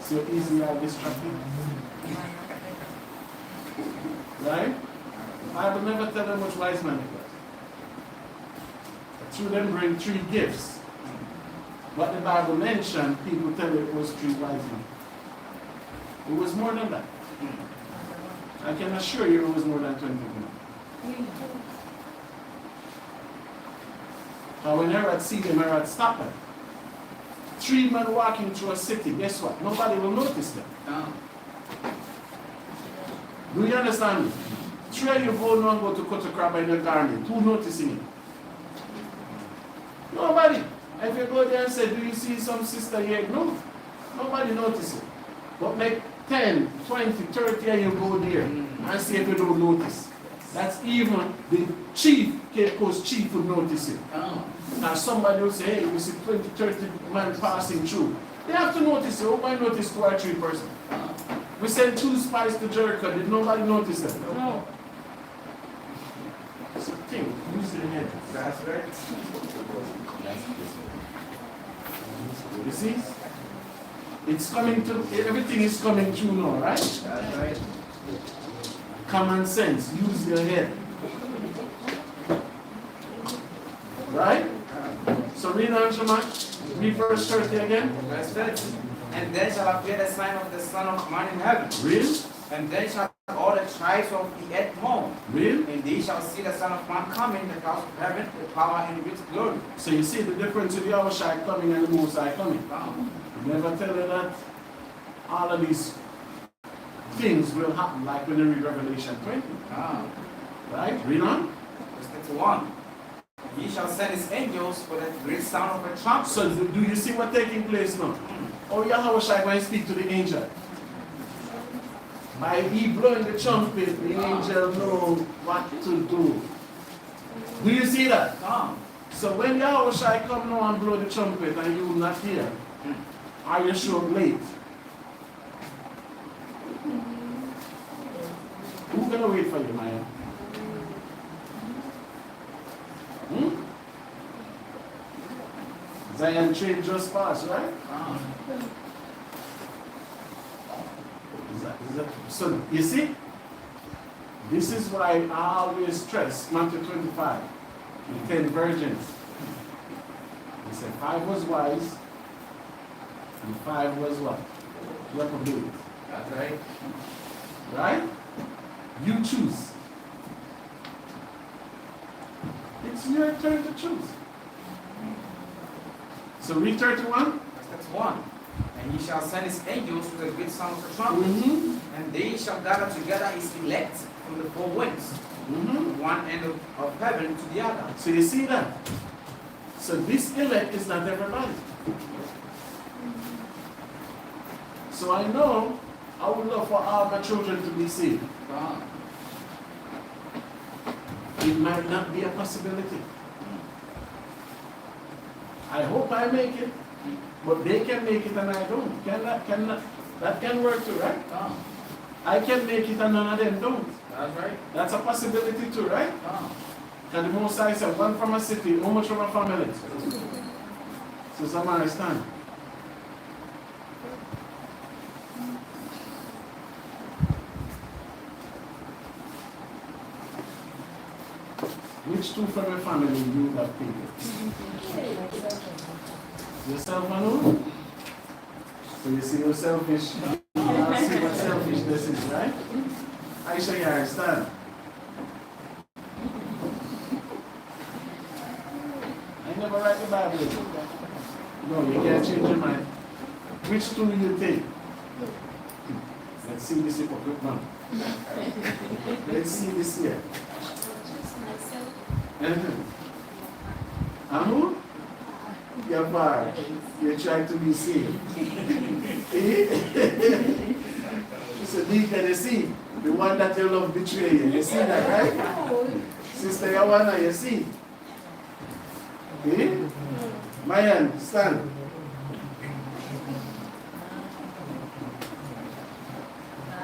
See how easy you are distracted? Right? The Bible never tell them which wise man it was. Through them bring three gifts. But the Bible mentioned, people tell it was three wise men. It was more than that. I can assure you it was more than 20 men. But when Herod see them, Herod stop them. Three men walking through a city, guess what? Nobody will notice them. Do you understand me? Three of you go to cut a crab in the garden. Who noticing it? Nobody. If you go there and say, do you see some sister here? No. Nobody notices it. But make 10, 20, 30 and you go there and see if you don't notice. That's even the chief, Cape Coast chief would notice it. Now somebody will say, hey, we see 20, 30 men passing through. They have to notice it. Who might notice 2 or 3 persons? We sent 2 spies to Jericho. Did nobody notice them? No. It's a thing. Use your head. That's right. You see? It's coming to, everything is coming true now, right? That's right. Common sense. Use your head. Right? So read on, Shaman. Read verse 30 again. Verse 30. And then shall appear the sign of the Son of Man in heaven. Read. And then shall all the tribes of the earth mourn. Read. And they shall see the Son of Man coming in the clouds of heaven, with power and with glory. So you see the difference with the YAHAWAH coming and the Most High coming. Never tell you that all of these things will happen, like when you read Revelation 20. Right? Read on. Verse 31. He shall send his angels with a great sound of a trumpet. So do you see what's taking place now? Oh, YAHAWAH going to speak to the angel. By he blowing the trumpet, the angel know what to do. Do you see that? So when YAHAWAH come now and blow the trumpet and you not here, are you sure late? Who's gonna wait for you, Maya? Zion train just passed, right? So you see, this is why I always stress Matthew 25, the 10 virgins. He said 5 was wise, and 5 was what? Reprobate. That's right. Right? You choose. It's your turn to choose. So read 31. That's 1. And he shall send his angels with a great sound of a trumpet, and they shall gather together his elect from the 4 winds, from one end of heaven to the other. So you see that? So this elect is not everybody. So I know I would love for all my children to be saved. It might not be a possibility. I hope I make it, but they can make it and I don't. That can work too, right? I can make it and none of them don't. That's right. That's a possibility too, right? And the Most High said, 1 from a city, how much from a family? So some understand. Which 2 from your family you have people? Yourself, Manu? So you see you're selfish. I see what selfishness is, right? I show you understand. I never write the Bible. No, you can't change your mind. Which 2 you take? Let's see this hypocrite man. Let's see this here. Amu? You're far. You're trying to be saved. So Deacon, you see, the one that you love betray you. You see that, right? Sister Yawana, you see? Mayan, stand.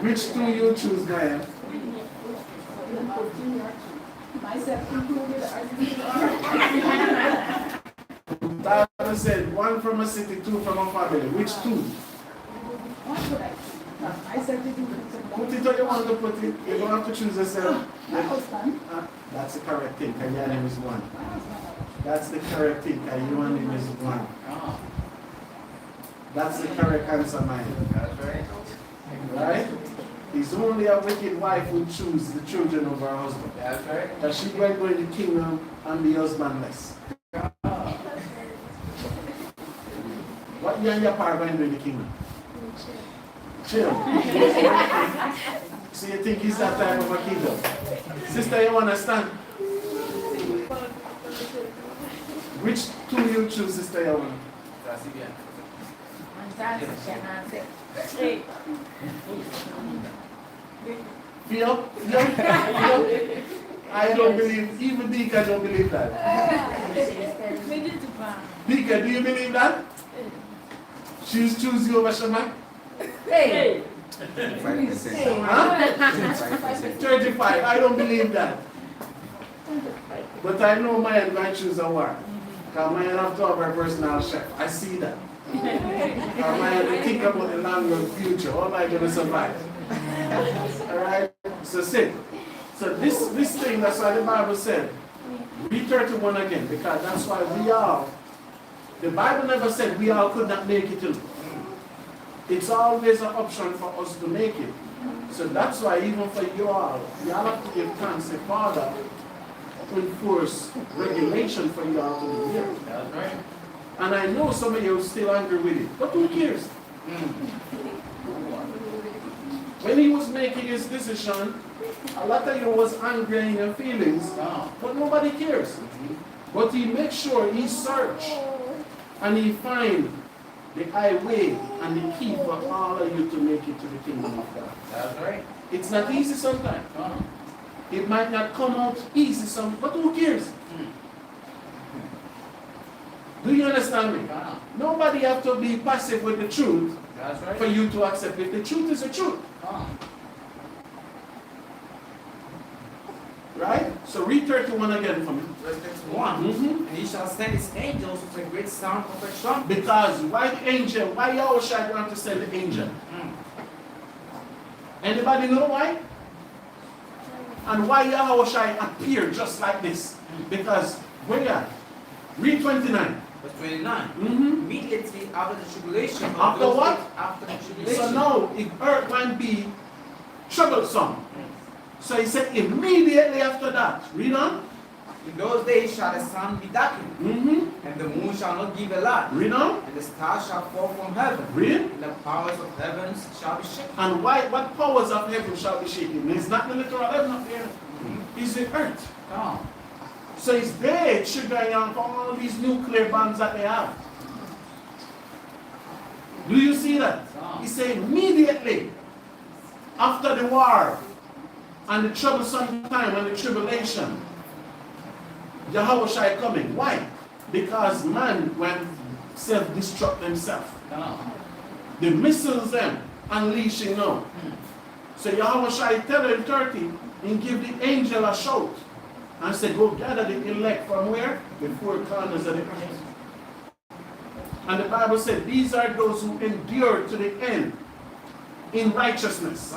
Which 2 you choose, Mayan? Myself included. Father said 1 from a city, 2 from a family. Which 2? What would I choose? Myself included. Put it where you want to put it. You don't have to choose yourself. My husband. That's the correct thing, because your name is 1. That's the correct thing, because your name is 1. That's the correct answer, man. That's right. Right? It's only a wicked wife who chooses the children over her husband. That's right. That she going to go in the kingdom and be husbandless. What you and your partner going to do in the kingdom? Chill. So you think it's that time of a kingdom? Sister, you understand? Which 2 you choose, Sister Yawana? That's it. Feel? I don't believe, even Deacon don't believe that. Deacon, do you believe that? She's choose you over Shaman? Hey! 5%. Huh? 35. I don't believe that. But I know mine going to choose a war. Because mine have to have her personal chef. I see that. Because mine think about the long future. How am I going to survive? Alright? So sit. So this thing, that's why the Bible said, read 31 again. Because that's why we all, the Bible never said we all could not make it in. It's always an option for us to make it. So that's why even for you all have to give thanks to Father to enforce regulation for you all to do here. That's right. And I know some of you are still angry with it, but who cares? When he was making his decision, a lot of you was angry in your feelings, but nobody cares. But he makes sure he search and he find the highway and the key for all of you to make it to the kingdom of God. That's right. It's not easy sometimes. It might not come out easy sometimes, but who cares? Do you understand me? Nobody have to be passive with the truth That's right. for you to accept it. The truth is the truth. Right? So read 31 again for me. Verse 31. And he shall send his angels with a great sound of a trumpet. Because why the angel? Why Yahawaah want to send the angel? Anybody know why? And why Yahawashi appeared just like this? Because where you at? Read 29. Verse 29. Immediately after the tribulation. of After those what? days, after the tribulation. So now, if earth might be troublesome, so he said immediately after that. Read on. In those days shall the sun be darkened, and the moon shall not give a light, Read on. and the stars shall fall from heaven, Read. and the powers of heavens shall be shaken. And why? What powers of heaven shall be shaken? It's not the literal heaven up there. It's the earth. Oh. So it's dead, triggering on for all these nuclear bombs that they have. Do you see that? He said immediately after the war and the troublesome time and the tribulation, Yahawashi coming. Why? Because man went self-destruct themselves. The missiles them unleashing now. So Yahawashi tell her in 30 and give the angel a shout and said, go gather the elect from where? The four corners of the earth. And the Bible said, these are those who endure to the end in righteousness.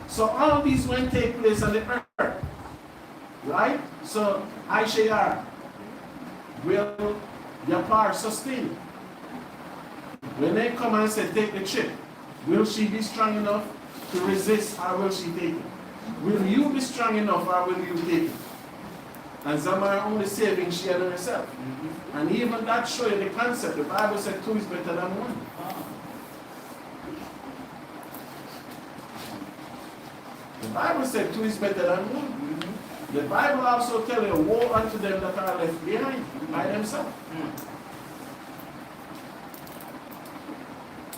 So all these will take place on the earth. Right? So Aishayar will Yapar sustain. When they come and say, take the chip, will she be strong enough to resist or will she take it? Will you be strong enough or will you take it? And Zamar only saving she and herself. And even that show you the concept. The Bible said two is better than one. The Bible said two is better than one. The Bible also tells you, woe unto them that are left behind by themselves.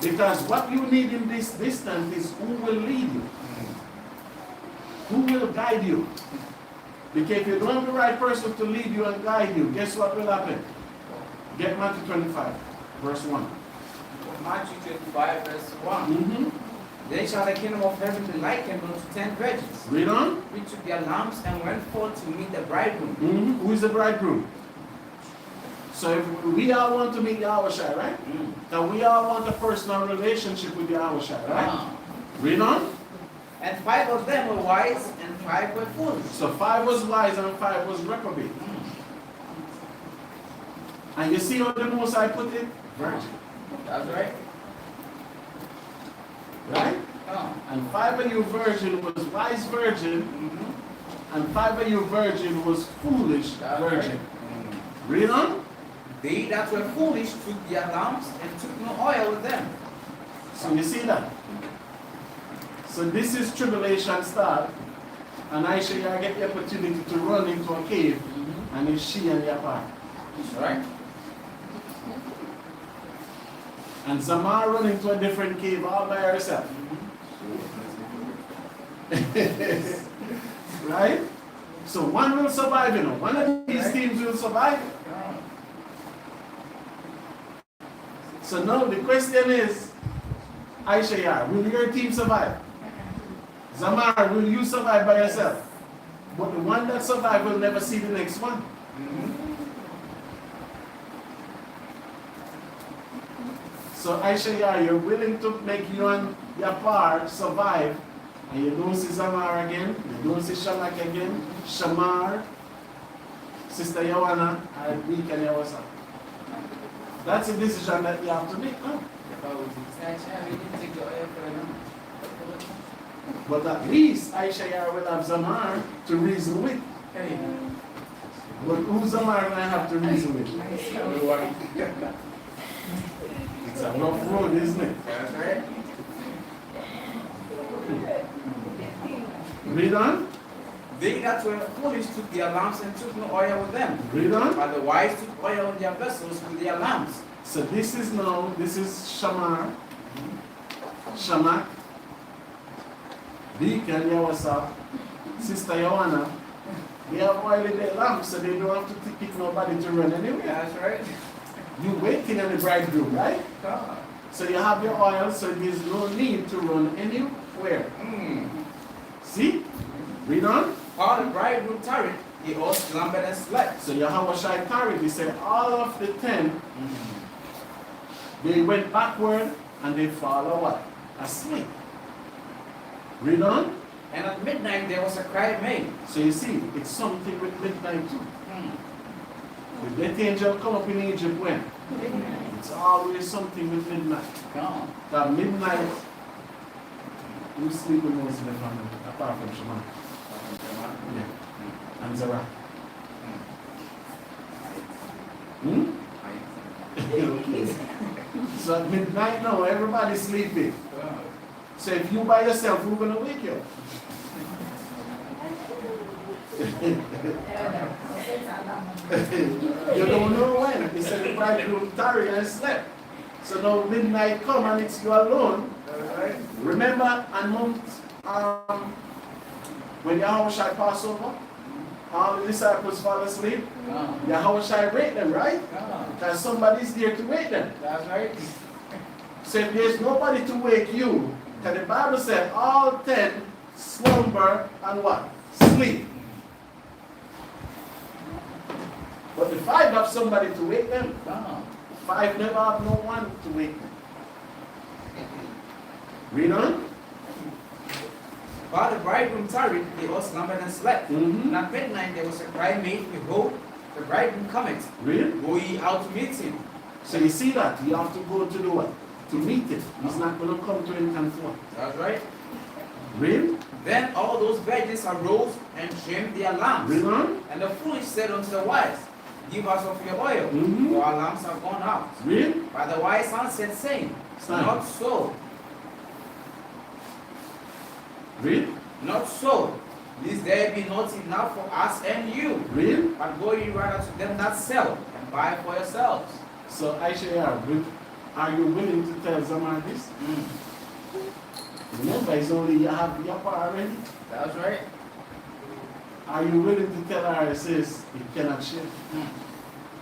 Because what you need in this distance is who will lead you. Who will guide you. Because if you don't have the right person to lead you and guide you, guess what will happen? Get Matthew 25, verse 1. Matthew 25, verse 1. Then shall the kingdom of heaven be likened unto 10 virgins, Read on. which took their lamps and went forth to meet the bridegroom. Who is the bridegroom? So if we all want to meet Yahawashi, right? Then we all want a personal relationship with Yahawashi, right? Read on. And 5 of them were wise, and 5 were foolish. So 5 was wise and 5 was reprobate. And you see how the most I put it? Virgin. That's right. Right? And 5 of you virgin was wise virgin, and 5 of you virgin was foolish virgin. Read on. They that were foolish took their lamps and took no oil with them. So you see that? So this is tribulation start, and Aisha get the opportunity to run into a cave, and it's she and Yapar. That's right. And Zamar run into a different cave all by herself. Right? So one will survive, you know. One of these teams will survive. So now the question is, Aisha, will your team survive? Zamar, will you survive by yourself? But the one that survives will never see the next one. So Aisha, you're willing to make you and Yapar survive, and you don't see Zamar again, you don't see Shamak again, Shamar, Sister Yawana, and we can Yawasa. That's a decision that you have to make, no? But at least Aisha will have Zamar to reason with. But who Zamar will I have to reason with? It's a rough road, isn't it? That's right. Read on. They that were foolish took their lamps and took no oil with them. Read on. But the wise took oil in their vessels with their lamps. So this is Shamar, Shamak, Deacon Yawasa, Sister Yawana. They have oil in their lamps, so they don't have to pick nobody to run anywhere. That's right. You waiting on the bridegroom, right? So you have your oil, so there's no need to run anywhere. See? Read on. While the bridegroom tarried, he all slumbered and slept. So Yahawashi tarried. He said all of the 10, they went backward and they followed what? Asleep. Read on. And at midnight there was a cry made. So you see, it's something with midnight too. The death angel come up in Egypt when? It's always something with midnight. That midnight, you sleep with most of the family, apart from Shema. Yeah. And Zara. Okay. So at midnight now, everybody's sleeping. So if you by yourself, who's going to wake you? You don't know when. He said the bridegroom tarry and slept. So now midnight come and it's you alone. Remember on Mount when YAHAWAH passed over, all the disciples fall asleep. YAHAWAH wake them, right? Because somebody's there to wake them. That's right. So if there's nobody to wake you, because the Bible said all 10 slumber and what? Sleep. But the 5 have somebody to wake them. 5 never have no one to wake them. Read on. While the bridegroom tarried, they all slumbered and slept. And at midnight there was a cry made, behold, the bridegroom cometh. Read. Go ye out to meet him. So you see that? You have to go to do what? To meet it. He's not going to come to him and forth. That's right. Read. Then all those virgins arose and trimmed their lamps. Read on. And the foolish said unto the wise, Give us of your oil, for our lamps are gone out. Read. But the wise answered, saying, Not so. Read. Not so. Lest there be not enough for us and you. Read. But go ye rather to them that sell, and buy for yourselves. So Aisha, are you willing to tell Zamar this? Remember, it's only you have YAHAWAH already. That's right. Are you willing to tell her, it says, it cannot share?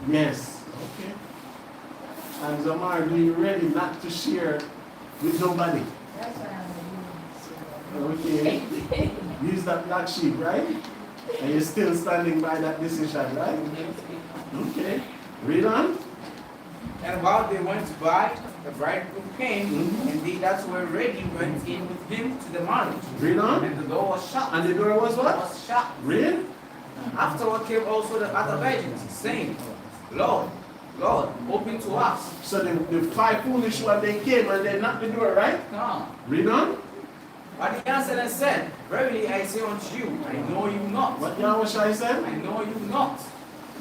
Yes. Okay. And Zamar, do you ready not to share with nobody? That's what I'm Okay. Use that black sheep, right? And you're still standing by that decision, right? Okay. Read on. And while they went to buy, the bridegroom came, and they that were ready went in with him to the marriage. Read on. And the door was shut. And the door was what? Was shut. Read. Afterward came also the other virgins, saying, Lord, Lord, open to us. So the 5 foolish ones, they came and they knocked the door, right? No. Read on. But he answered and said, Verily I say unto you, I know you not. What YAHAWAH said? I know you not.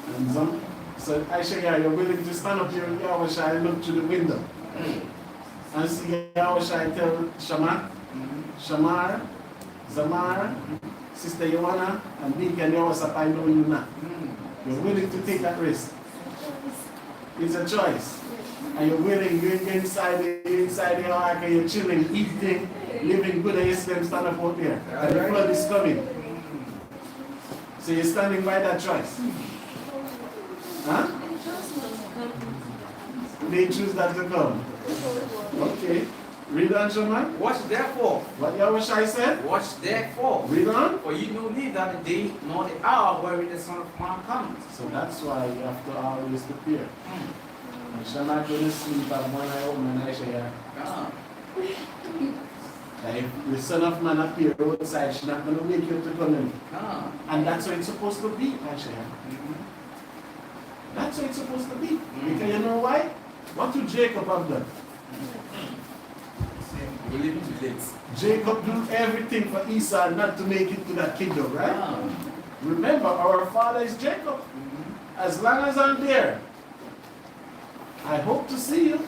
And so Aisha, you're willing to stand up here with YAHAWAH and look through the window. And see YAHAWAH tell Shamar, Zamar, Sister Joanna, and Deacon YAHAWAH, I know you not. You're willing to take that risk. It's a choice. And you're willing, you're inside your ark and you're chilling, eating, living good, and you see them stand up out there. And the flood is coming. So you're standing by that choice. Huh? They choose not to come. Okay. Read on, Shaman. Watch therefore. What YAHAWAH said? Watch therefore. Read on. For you know neither the day nor the hour wherein the Son of Man cometh. So that's why you have to always prepare. And shall not go to sleep and one eye open and I say, if the Son of Man appear outside, she's not going to wake you up to come in. And that's what it's supposed to be, Aisha. That's what it's supposed to be. Because you know why? What did Jacob have done? Jacob did everything for Esau not to make it to that kingdom, right? Remember, our father is Jacob. As long as I'm there, I hope to see you.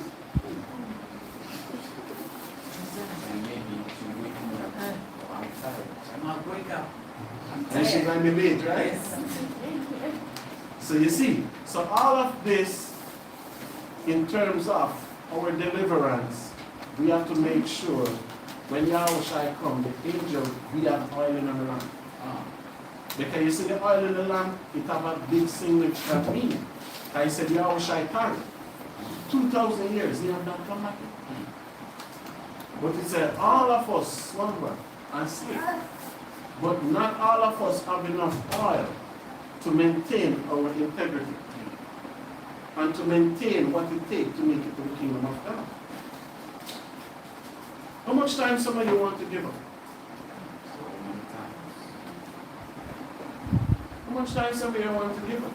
And she's going to be late, right? So you see, so all of this, in terms of our deliverance, we have to make sure when YAHAWAH come, the angel, we have oil in the lamp. Because you see the oil in the lamp, it have a big significant meaning. I said YAHAWAH carry 2,000 years, he have not come back. But it said all of us slumber and sleep. But not all of us have enough oil to maintain our integrity and to maintain what it takes to make it to the kingdom of God. How much time some of you want to give up? much time somebody want to give up?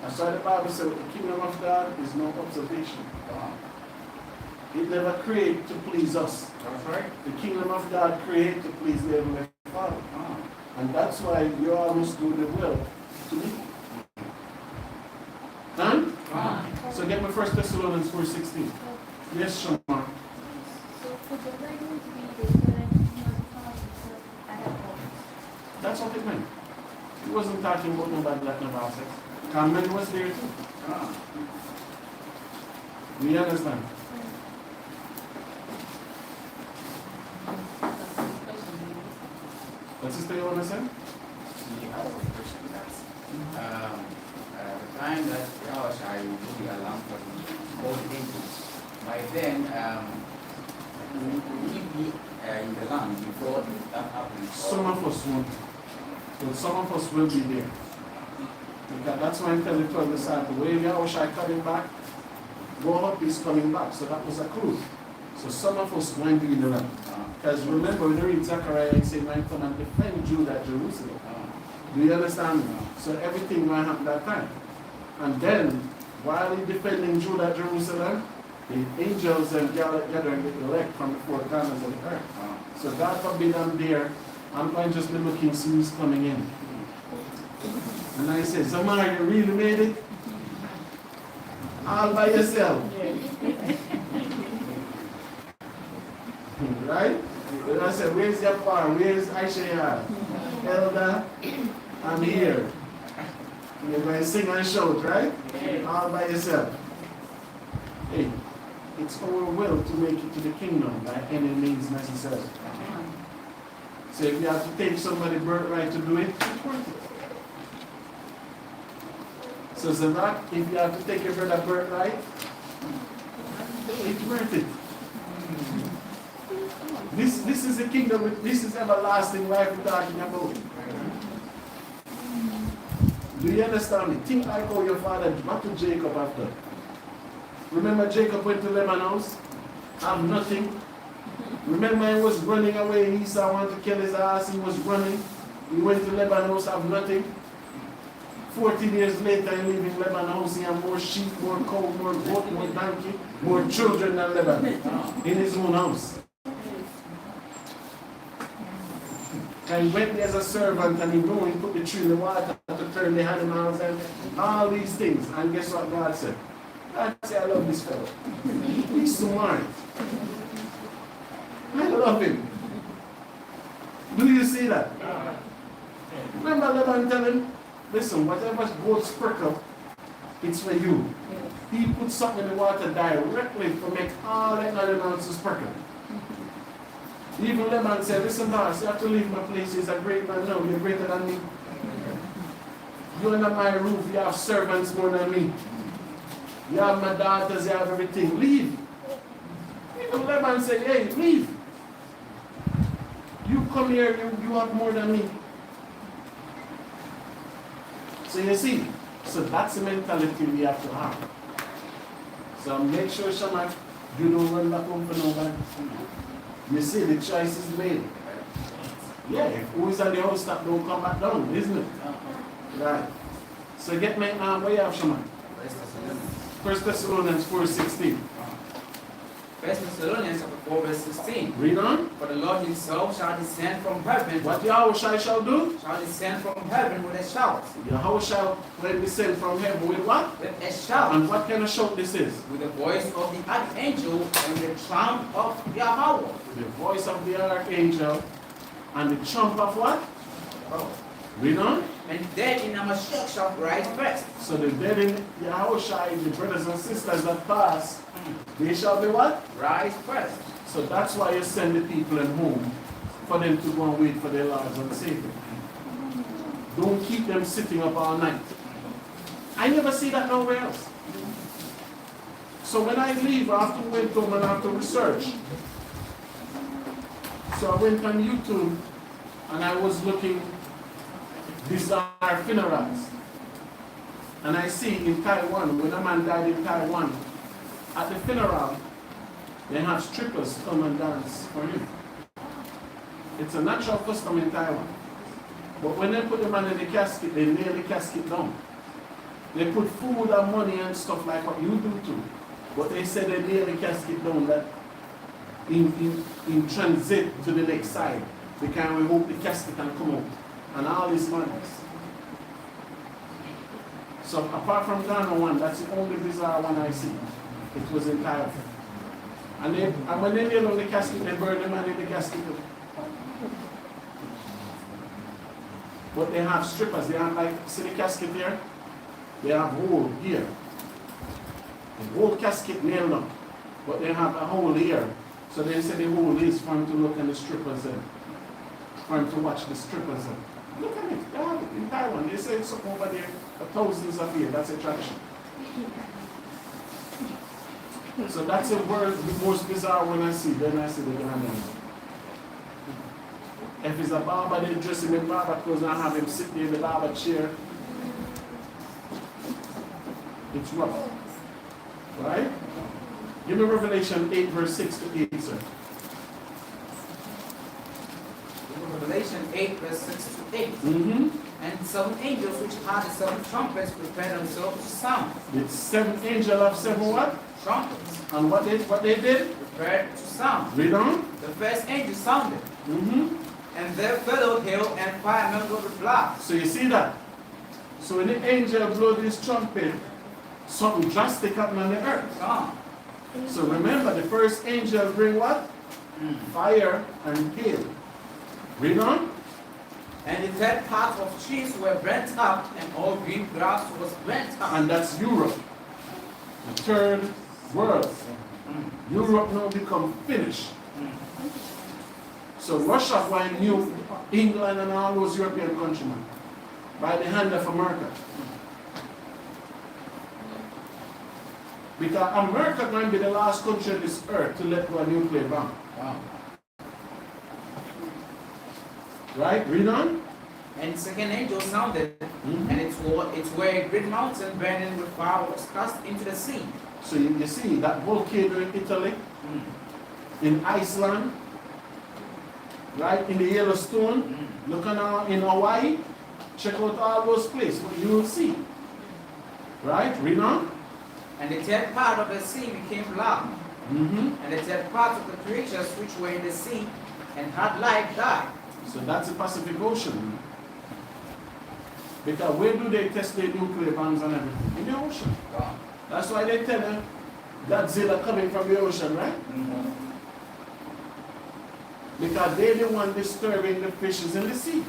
That's why the Bible says the kingdom of God is no observation. It never created to please us. That's right. The kingdom of God created to please the Heavenly Father. And that's why you always do the will to me. Huh? So get me 1 Thessalonians 4:16. Yes, Shema. So for the writing to be different, I have hope. That's what it meant. He wasn't talking about nobody that never had sex. Carmen was there too. Do you understand? What's his thing you want to say? He has a question that the time that Yahawashi will be alarmed for the old angels, by then will he be in the land before that happens? Some of us won't. But some of us will be there. Because that's why I'm telling the 12 disciples, the way Yahawashi coming back, go up, he's coming back. So that was a clue. So some of us won't be in the land. Because remember, when you read Zechariah, it says, "I come and defend Judah, Jerusalem." Do you understand? So everything will happen that time. And then, while he's defending Judah, Jerusalem, the angels and gathering the elect from the four corners of the earth. So God forbid I'm there. I'm going to just be looking, see who's coming in. And I said, "Zamar, you really made it? All by yourself." Right? Then I said, "Where's your farm? Where's Aisha? Elder, I'm here." You're going to sing and shout, right? All by yourself. Hey, it's our will to make it to the kingdom by any means necessary. So if you have to take somebody's birthright to do it, it's worth it. So Zavak, if you have to take your brother's birthright, it's worth it. This is the kingdom, this is everlasting life we're talking about. Do you understand me? Think like how your father, what did Jacob have done? Remember Jacob went to Laban's house, have nothing. Remember he was running away, Esau wanted to kill his ass, he was running. He went to Laban's house, have nothing. 14 years later, he lived in Laban's house, he had more sheep, more cow, more goat, more donkey, more children than Laban in his own house. And he went there as a servant and he knew he put the tree in the water to turn the animals and all these things. And guess what God said? God said, "I love this fellow. He's smart. I love him." Do you see that? Remember Laban telling him, "Listen, whatever goats prickle, it's for you." He put something in the water directly to make all the animals prickle. Even Laban said, "Listen, boss, you have to leave my place. He's a great man now. You're greater than me. You're under my roof. You have servants more than me. You have my daughters. You have everything. Leave." Even Laban said, "Hey, leave. You come here. You have more than me." So you see, so that's the mentality we have to have. So make sure, Shamak, you don't run back home for nobody. You see, the choice is made. Yeah, if who is at the house that don't come back down, isn't it? Right. So get me, where you have Shaman? 1 Thessalonians 4:16. 1 Thessalonians 4:16. Read on. For the Lord himself shall descend from heaven. What Yahawashi shall do? Shall descend from heaven with a shout. Yahawashi will descend from heaven with what? With a shout. And what kind of shout this is? With the voice of the archangel and the trump of Yahawah. The voice of the archangel and the trump of what? Oh. Read on. And dead in Mashiach shall rise first. So the dead in Yahawashi, the brothers and sisters that pass, they shall be what? Rise first. So that's why you send the people in home, for them to go and wait for their Lord and Savior. Don't keep them sitting up all night. I never see that nowhere else. So when I leave, I have to wait home and I have to research. So I went on YouTube and I was looking bizarre funerals. And I see in Taiwan, when a man died in Taiwan, at the funeral, they have strippers come and dance for him. It's a natural custom in Taiwan. But when they put the man in the casket, they nail the casket down. They put food and money and stuff like what you do too. But they say they nail the casket down that in transit to the next side. They can hope the casket can come out. And all these monies. So apart from Ghana one, that's the only bizarre one I see. It was in Taiwan. And when they nail on the casket, they burn the man in the casket. But they have strippers. They have like, see the casket here? They have hole here. The whole casket nailed up. But they have a hole here. So they say the hole is for him to look at the strippers there. For him to watch the strippers there. Look at it. They have it in Taiwan. They say it's up over there for thousands of years. That's a tradition. So that's the word, the most bizarre one I see. Then I see the Ghanaian. If it's a barber, they dress him in barber clothes and have him sit there in the barber chair. It's rough. Right? Give me Revelation 8, verse 6 to 8, sir. Revelation 8, verse 6 to 8. Mm-hmm. And 7 angels which had the 7 trumpets prepared themselves to sound. It's 7 angels of 7 what? Trumpets. And what they did? Prepared to sound. Read on. The first angel sounded. Mm-hmm. And there fell hail and fire mingled with blood. So you see that? So when the angel blow this trumpet, something drastic happened on the earth. So remember, the first angel bring what? Fire and hail. Read on. And the third part of trees were burnt up, and all green grass was burnt up. And that's Europe. The third world. Europe now become finished. So Russia went new England and all those European countrymen by the hand of America. Because America going to be the last country on this earth to let go a nuclear bomb. Wow. Right? Read on. And the second angel sounded, and it where a great mountain burning with fire was cast into the sea. So you see that volcano in Italy, in Iceland, right, in the Yellowstone, look in Hawaii, check out all those places, what you will see. Right? Read on. And the third part of the sea became loud, and the third part of the creatures which were in the sea and had life died. So that's the Pacific Ocean. Because where do they test their nuclear bombs and everything? In the ocean. Wow. That's why they tell them Godzilla coming from the ocean, right? Because they're the one disturbing the fishes in the sea.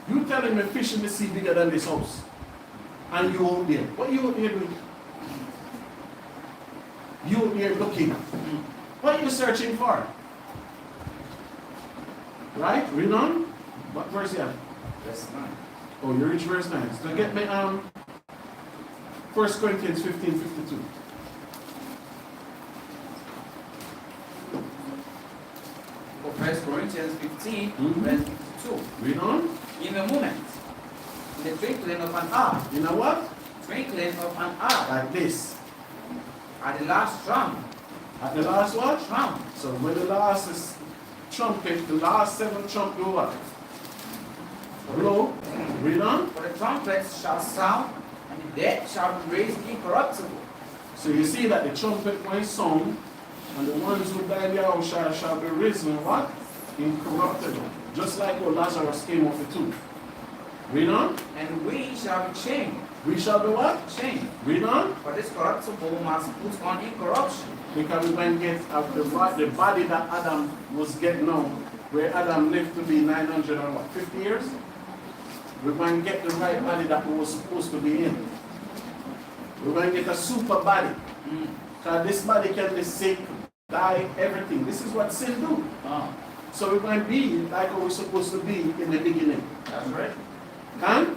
You telling me fish in the sea bigger than this house. And you out there. What you out there doing? You out there looking. What are you searching for? Right? Read on. What verse you have? Verse 9. Oh, you reach verse 9. So get me 1 Corinthians 15:52. For 1 Corinthians 15, verse 52. Read on. In a moment, in the twinkling of an eye, You know what? twinkling of an eye, Like this. at the last trump, At the last what? trump, So when the last is trumpet, the last 7 trump do what? Blow. Read on. for the trumpets shall sound, and the dead shall be raised incorruptible. So you see that the trumpet will sound, and the ones who died YAHAWAH shall be risen what? Incorruptible. Just like when Lazarus came off the tomb. Read on. And we shall be changed. We shall be what? Changed. Read on. For this corruptible must put on incorruption. Because we can get the body that Adam was getting now, where Adam lived to be 950 years. We're going to get the right body that we were supposed to be in. We're going to get a super body. Because this body can be sick, die, everything. This is what sin do. So we're going to be like we're supposed to be in the beginning. That's right. Can?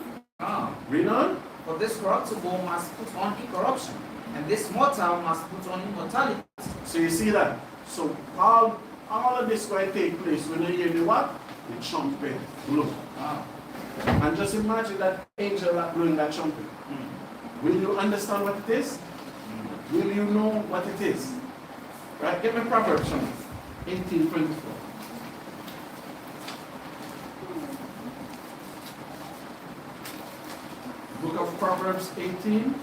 Read on. For this corruptible must put on incorruption, and this mortal must put on immortality. So you see that? So all of this going to take place when you hear the what? The trumpet blow. And just imagine that angel that blowing that trumpet. Will you understand what it is? Will you know what it is? Right? Get me Proverbs 18:24. Book of Proverbs 18,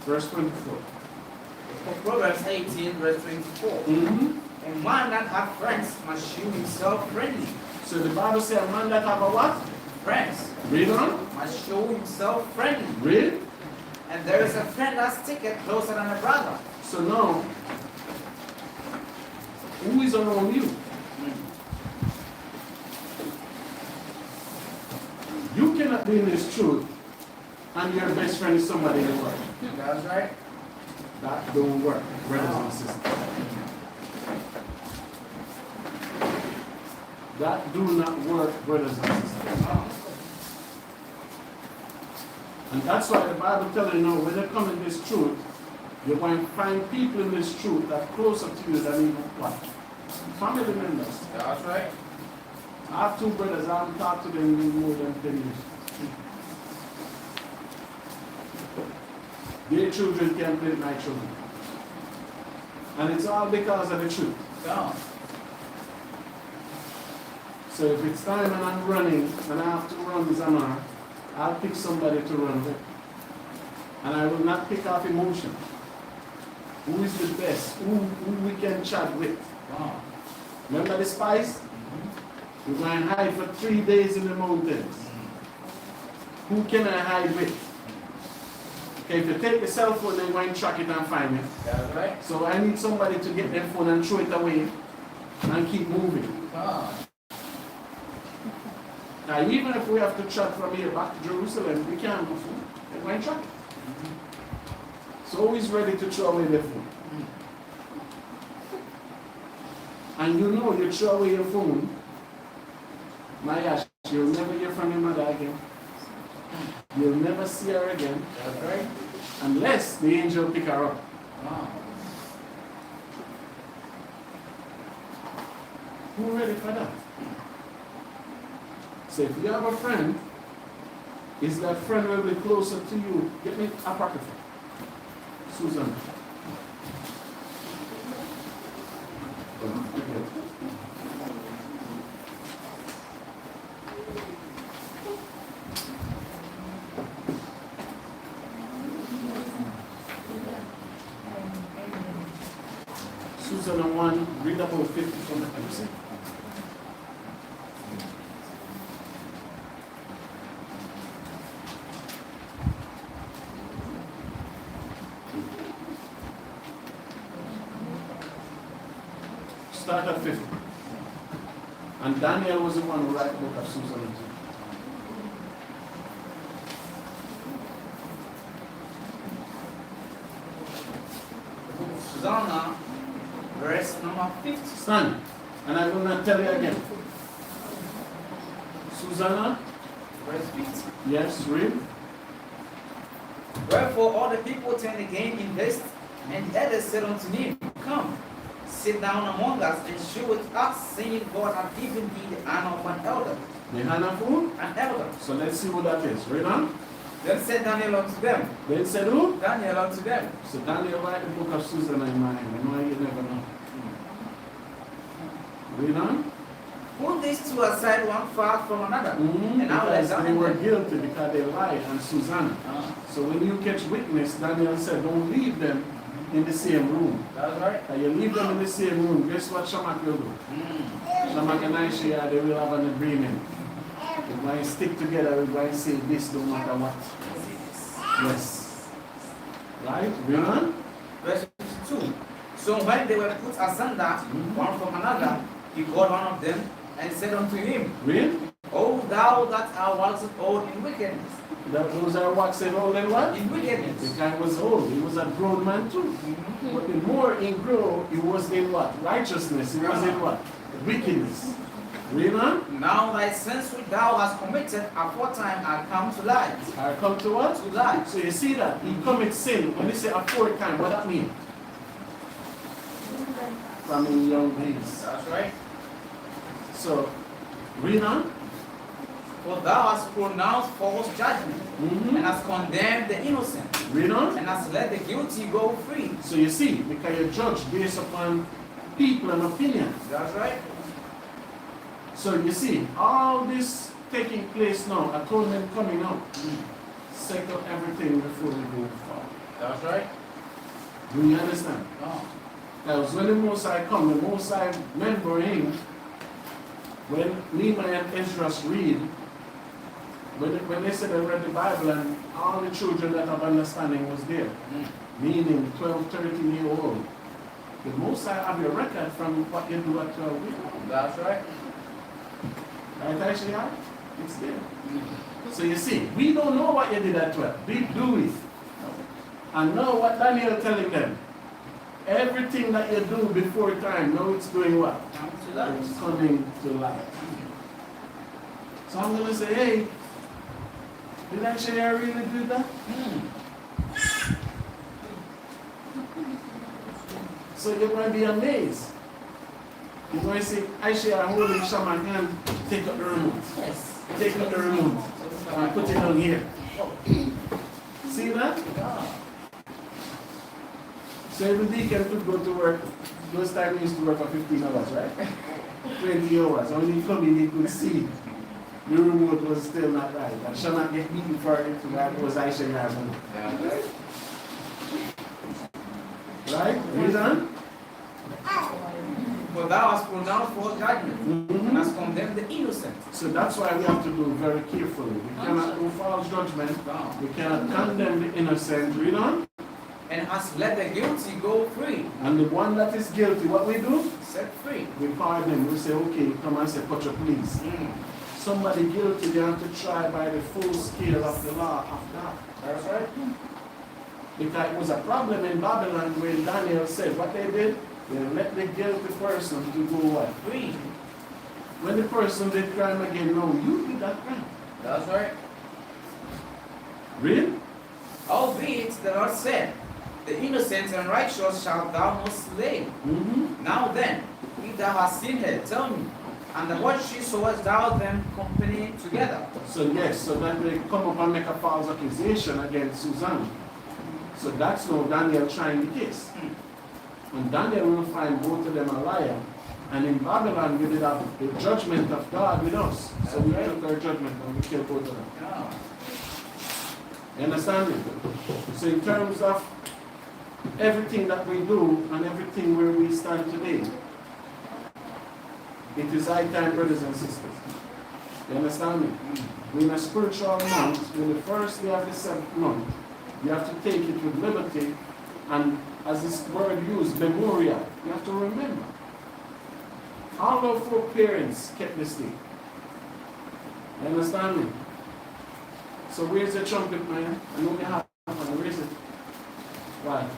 verse 24. Proverbs 18, verse 24. A man that has friends must show himself friendly. So the Bible says a man that have a what? Friends Read on. must show himself friendly. Read. And there is a friend that sticketh closer than a brother. So now, who is around you? You cannot be in this truth and your best friend is somebody in the world. That's right. That don't work, brothers and sisters. That do not work, brothers and sisters. And that's why the Bible tells you now, when you come in this truth, you're going to find people in this truth that are closer to you than even what? Family members. That's right. I have two brothers, I haven't talked to them in more than 10 years. Their children can't play with my children. And it's all because of the truth. Yeah. So if it's time and I'm running, and I have to run somewhere, I'll pick somebody to run with. And I will not pick off emotion. Who is the best? Who we can chat with? Wow. Remember the spice? We're going to hide for 3 days in the mountains. Who can I hide with? Okay, if you take the cell phone, they're going to track it and find me. That's right. So I need somebody to get their phone and throw it away and keep moving. Now, even if we have to track from here back to Jerusalem, we can't move. They're going to track it. So always ready to throw away their phone. And you know, you throw away your phone, my gosh, you'll never hear from your mother again. You'll never see her again. That's right. Unless the angel pick her up. Wow. Who ready for that? So if you have a friend, is that friend will be closer to you? Get me apocrypha. Susan. Susan 1, read about 50 from the MC. Start at 50. And Daniel was the one who wrote the book of Susan. Susanna, verse number 50. Stand. And I will not tell you again. Susanna, Verse 50. yes, read. Wherefore all the people turned again in haste, and the others said unto him, Come, sit down among us, and shew it us, saying, God hath given thee the honor of an elder. The hand of who? An elder. So let's see who that is. Read on. Then said Daniel unto them, Then said who? Daniel unto them, So Daniel write the book of Susanna in mind. I know you never know. Read on. Put these two aside one far from another, and I will Because they examine were them. guilty because they lied on Susanna. So when you catch witness, Daniel said, don't leave them in the same room. That's right. And you leave them in the same room, guess what Shamak will do? Shamak and Aisha, they will have an agreement. We're going to stick together, we're going to say this no matter what. Yes. Right? Read on. Verse 52. So when they were put asunder, one from another, he called one of them and said unto him, Read. O thou that art waxed old in wickedness. Those are waxing old and what? In wickedness. The guy was old. He was a grown man too. But the more he grew, he was in what? Righteousness. He was in what? Wickedness. Read on. Now thy sins which thou hast committed aforetime are come to light. I come to what? To light. So you see that? He commits sin. When they say aforetime, what that mean? From in young days. That's right. So, read on. For thou hast pronounced false judgment, and hast condemned the innocent, Read on. and hast let the guilty go free. So you see, because you judge based upon people and opinion. That's right. So you see, all this taking place now, atonement coming up, settle everything before we go forward. That's right. Do you understand? No. Because when the Most High come, the Most High remember him, when Nehemiah and Ezra read, when they said they read the Bible and all the children that have understanding was there, meaning 12, 13-year-old. The Most High have your record from what you do at 12 years old. That's right. Right, actually, it's there. So you see, we don't know what you did at 12. We do it. And now what Daniel telling them, everything that you do before time, now it's doing what? It's coming to light. So I'm going to say, hey, did actually I really do that? So you're going to be amazed. You're going to say, actually I'm holding shaman hand, take up the remote. Yes. Take up the remote and put it on here. See that? So every deacon could go to work. Those times he used to work for 15 hours, right? 20 hours. When he come in, he could see the remote was still not right. And shaman get beaten for it. That was actually happening. Right? Are you done? For thou hast pronounced for judgment, and hast condemned the innocent. So that's why we have to do very carefully. We cannot do false judgment. We cannot condemn the innocent. Read on. And hast let the guilty go free. And the one that is guilty, what we do? Set free. We pardon him. We say, okay, come and say, put your please. Somebody guilty, they have to try by the full scale of the law of God. That's right. Because it was a problem in Babylon when Daniel said what they did, they let the guilty person to go what? Free. When the person did crime again, no, you did that crime. That's right. Read? Albeit the Lord said, the innocent and righteous shalt thou not slay. Now then, if thou hast seen her, tell me, and what she sawest thou them company together? So yes, so that they come up and make a false accusation against Susan. So that's now Daniel trying the case. And Daniel will find both of them a liar. And in Babylon, we did have the judgment of God with us. So we took our judgment and we killed both of them. You understand me? So in terms of everything that we do and everything where we stand today, it is high time, brothers and sisters. You understand me? We're in a spiritual month, in the first day of the 7th month, you have to take it with liberty, and as this word used, memorial. You have to remember. All our foreparents kept this day. You understand me? So where's the trumpet, man? I know you have one. Raise it. Why?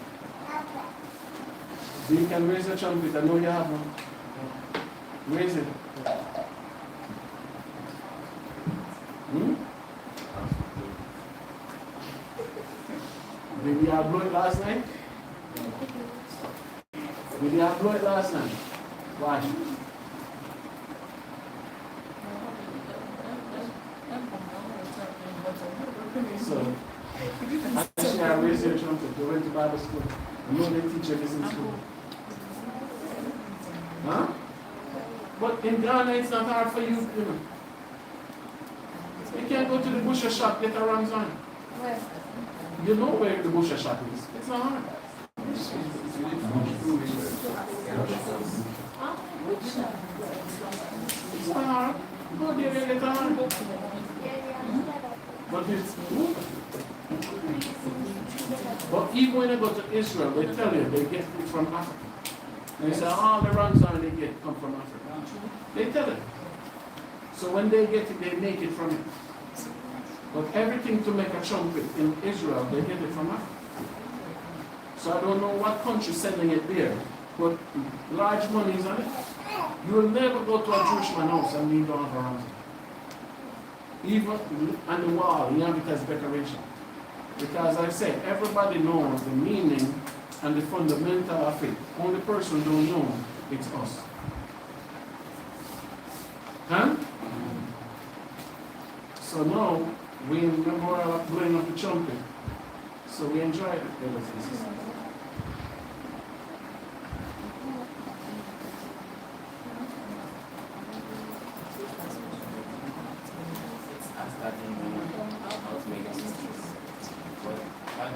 You can raise the trumpet. I know you have one. Raise it. Did you have blow it last night? Did you have blow it last night? Why? So, actually, I raised your trumpet. They went to Bible school. I know they teach this in school. Huh? But in Ghana, it's not hard for you, you know. You can't go to the butcher shop, get a Rams on. You know where the butcher shop is. It's not hard. It's not hard. Go there and get a hard. But it's good. But even when they go to Israel, they tell you they get it from Africa. They say all the Rams on they get come from Africa. They tell it. So when they get it, they make it from it. But everything to make a trumpet in Israel, they get it from Africa. So I don't know what country sending it there, but large money is on it. You will never go to a Jewish man's house and kneel down for Rams. Even on the wall, you have it as decoration. Because I said, everybody knows the meaning and the fundamental of it. Only person don't know, it's us. Huh? So now, we remember blowing up the trumpet. So we enjoy it, brothers and sisters.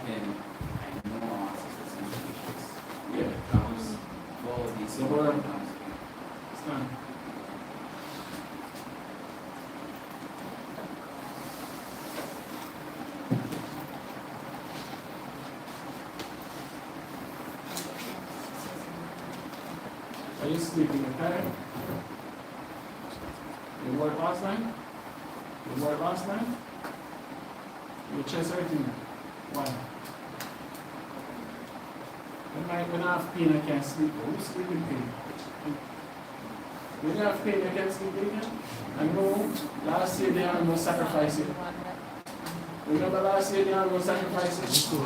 I know our sisters and issues. Yeah. Drums, all these So what am- drums. Stand. Are you sleeping, okay? You work last night? You work last night? You chest everything? Why? When I have pain, I can't sleep. Who sleep in pain? When you have pain, you can't sleep again? I know last year they had no sacrifice it. Remember last year they had no sacrifice it?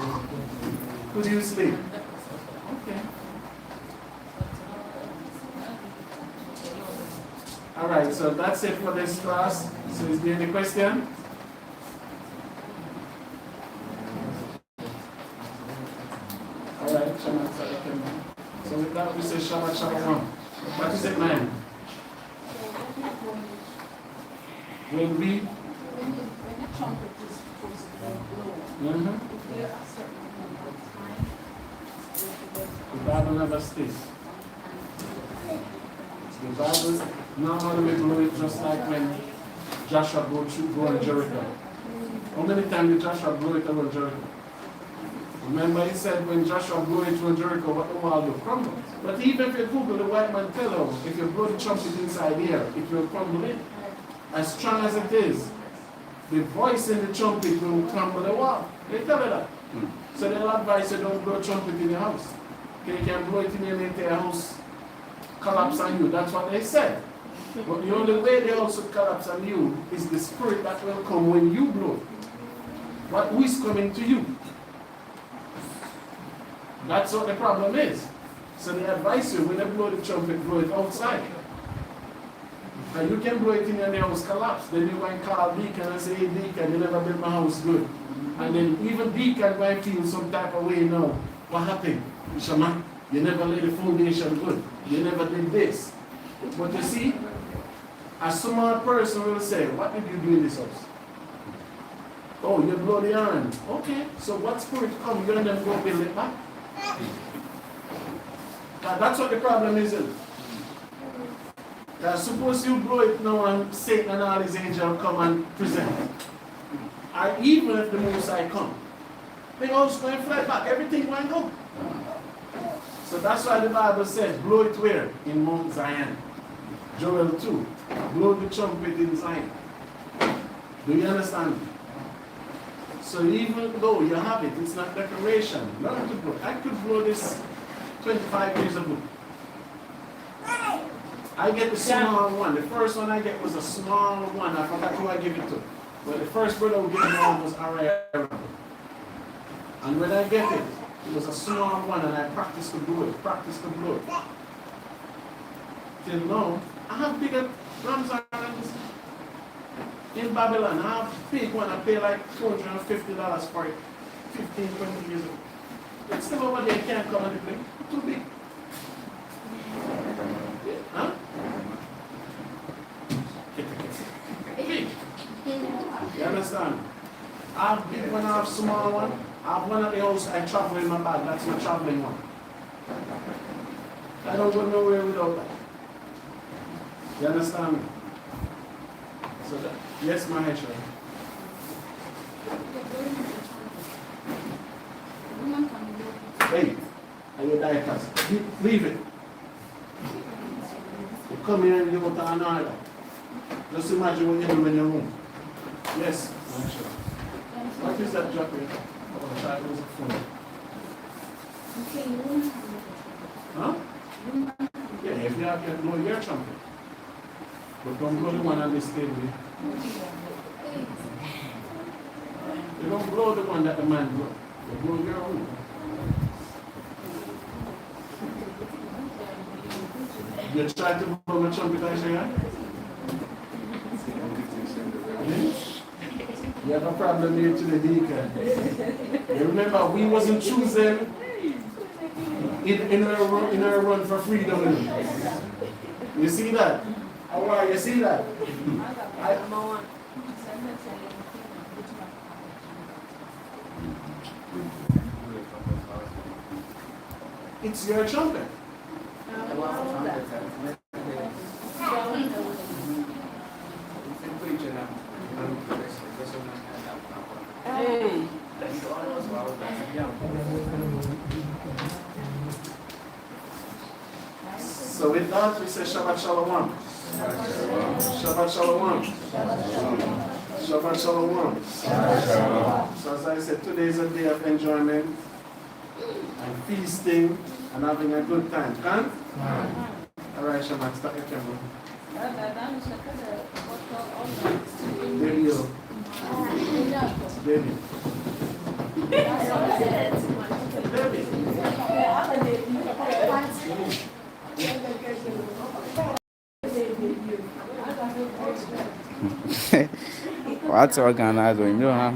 Could you sleep? Okay. Alright, so that's it for this class. So is there any question? Alright, Shabbat Shalom. So with that we say Shabbat Shalom. What is it, man? When we When the trumpet is supposed to be blown, if there are certain amount of time, the Bible never states. The Bible normally blow it just like when Joshua go in Jericho. How many times did Joshua blow it around Jericho? Remember he said when Joshua blew it around Jericho, what the wall will crumble. But even if you Google, the white man tell you, if you blow the trumpet inside here, it will crumble in. As strong as it is, the voice in the trumpet will crumble the wall. They tell you that. So they'll advise you don't blow trumpet in your house. Okay, you can blow it in your entire house, collapse on you. That's what they said. But the only way they also collapse on you is the spirit that will come when you blow. But who is coming to you? That's what the problem is. So they advise you when they blow the trumpet, blow it outside. And you can blow it in your house, collapse. Then you go and call deacon and say, hey deacon, you never built my house good. And then even deacon go and feel some type of way now. What happened? Shama, you never laid the foundation good. You never did this. But you see, a smart person will say, what did you do in this house? Oh, you blow the iron. Okay, so what spirit come? You and them go build it back? That's what the problem is. Suppose you blow it now and Satan and all his angels come and present. Or even if the Most High come, they also going to fly back. Everything going to go. So that's why the Bible says, blow it where? In Mount Zion. Joel 2. Blow the trumpet in Zion. Do you understand? So even though you have it, it's not decoration. Learn to blow. I could blow this 25 years ago. I get the small one. The first one I get was a small one. I forgot who I gave it to. But the first brother who gave me one was Ariel. And when I get it, it was a small one and I practiced to blow it, Till now, I have bigger drums islands in Babylon. I have big one, I pay like $250 for it 15, 20 years ago. It's still over there, can't come and play. Too big. Huh? Big. You understand? I have big one, I have small one. I have one at the house, I travel in my bag. That's my traveling one. I don't go nowhere without that. You understand me? So that, yes, Maheshwar. Hey, are you diapers? Leave it. You come here and you go to another. Just imagine what you do in your room. Yes, Maheshwar. What is that drop here? Oh, child was a phone. Huh? Yeah, if you have to blow your trumpet. But don't blow the one on this table. You don't blow the one that the man blew. You blow your own. You try to blow my trumpet, I say, you have a problem here today, deacon. You remember, we wasn't choosing in our run for freedom. You see that? How are you? See that? It's your trumpet. Hey. So with that, we say Shabbat Shalom. Shabbat Shalom. Shabbat Shalom. So as I said, today is a day of enjoyment and feasting and having a good time. Can? All right, Shabbat, start your camera. There you go. Baby. What's organized when you don't have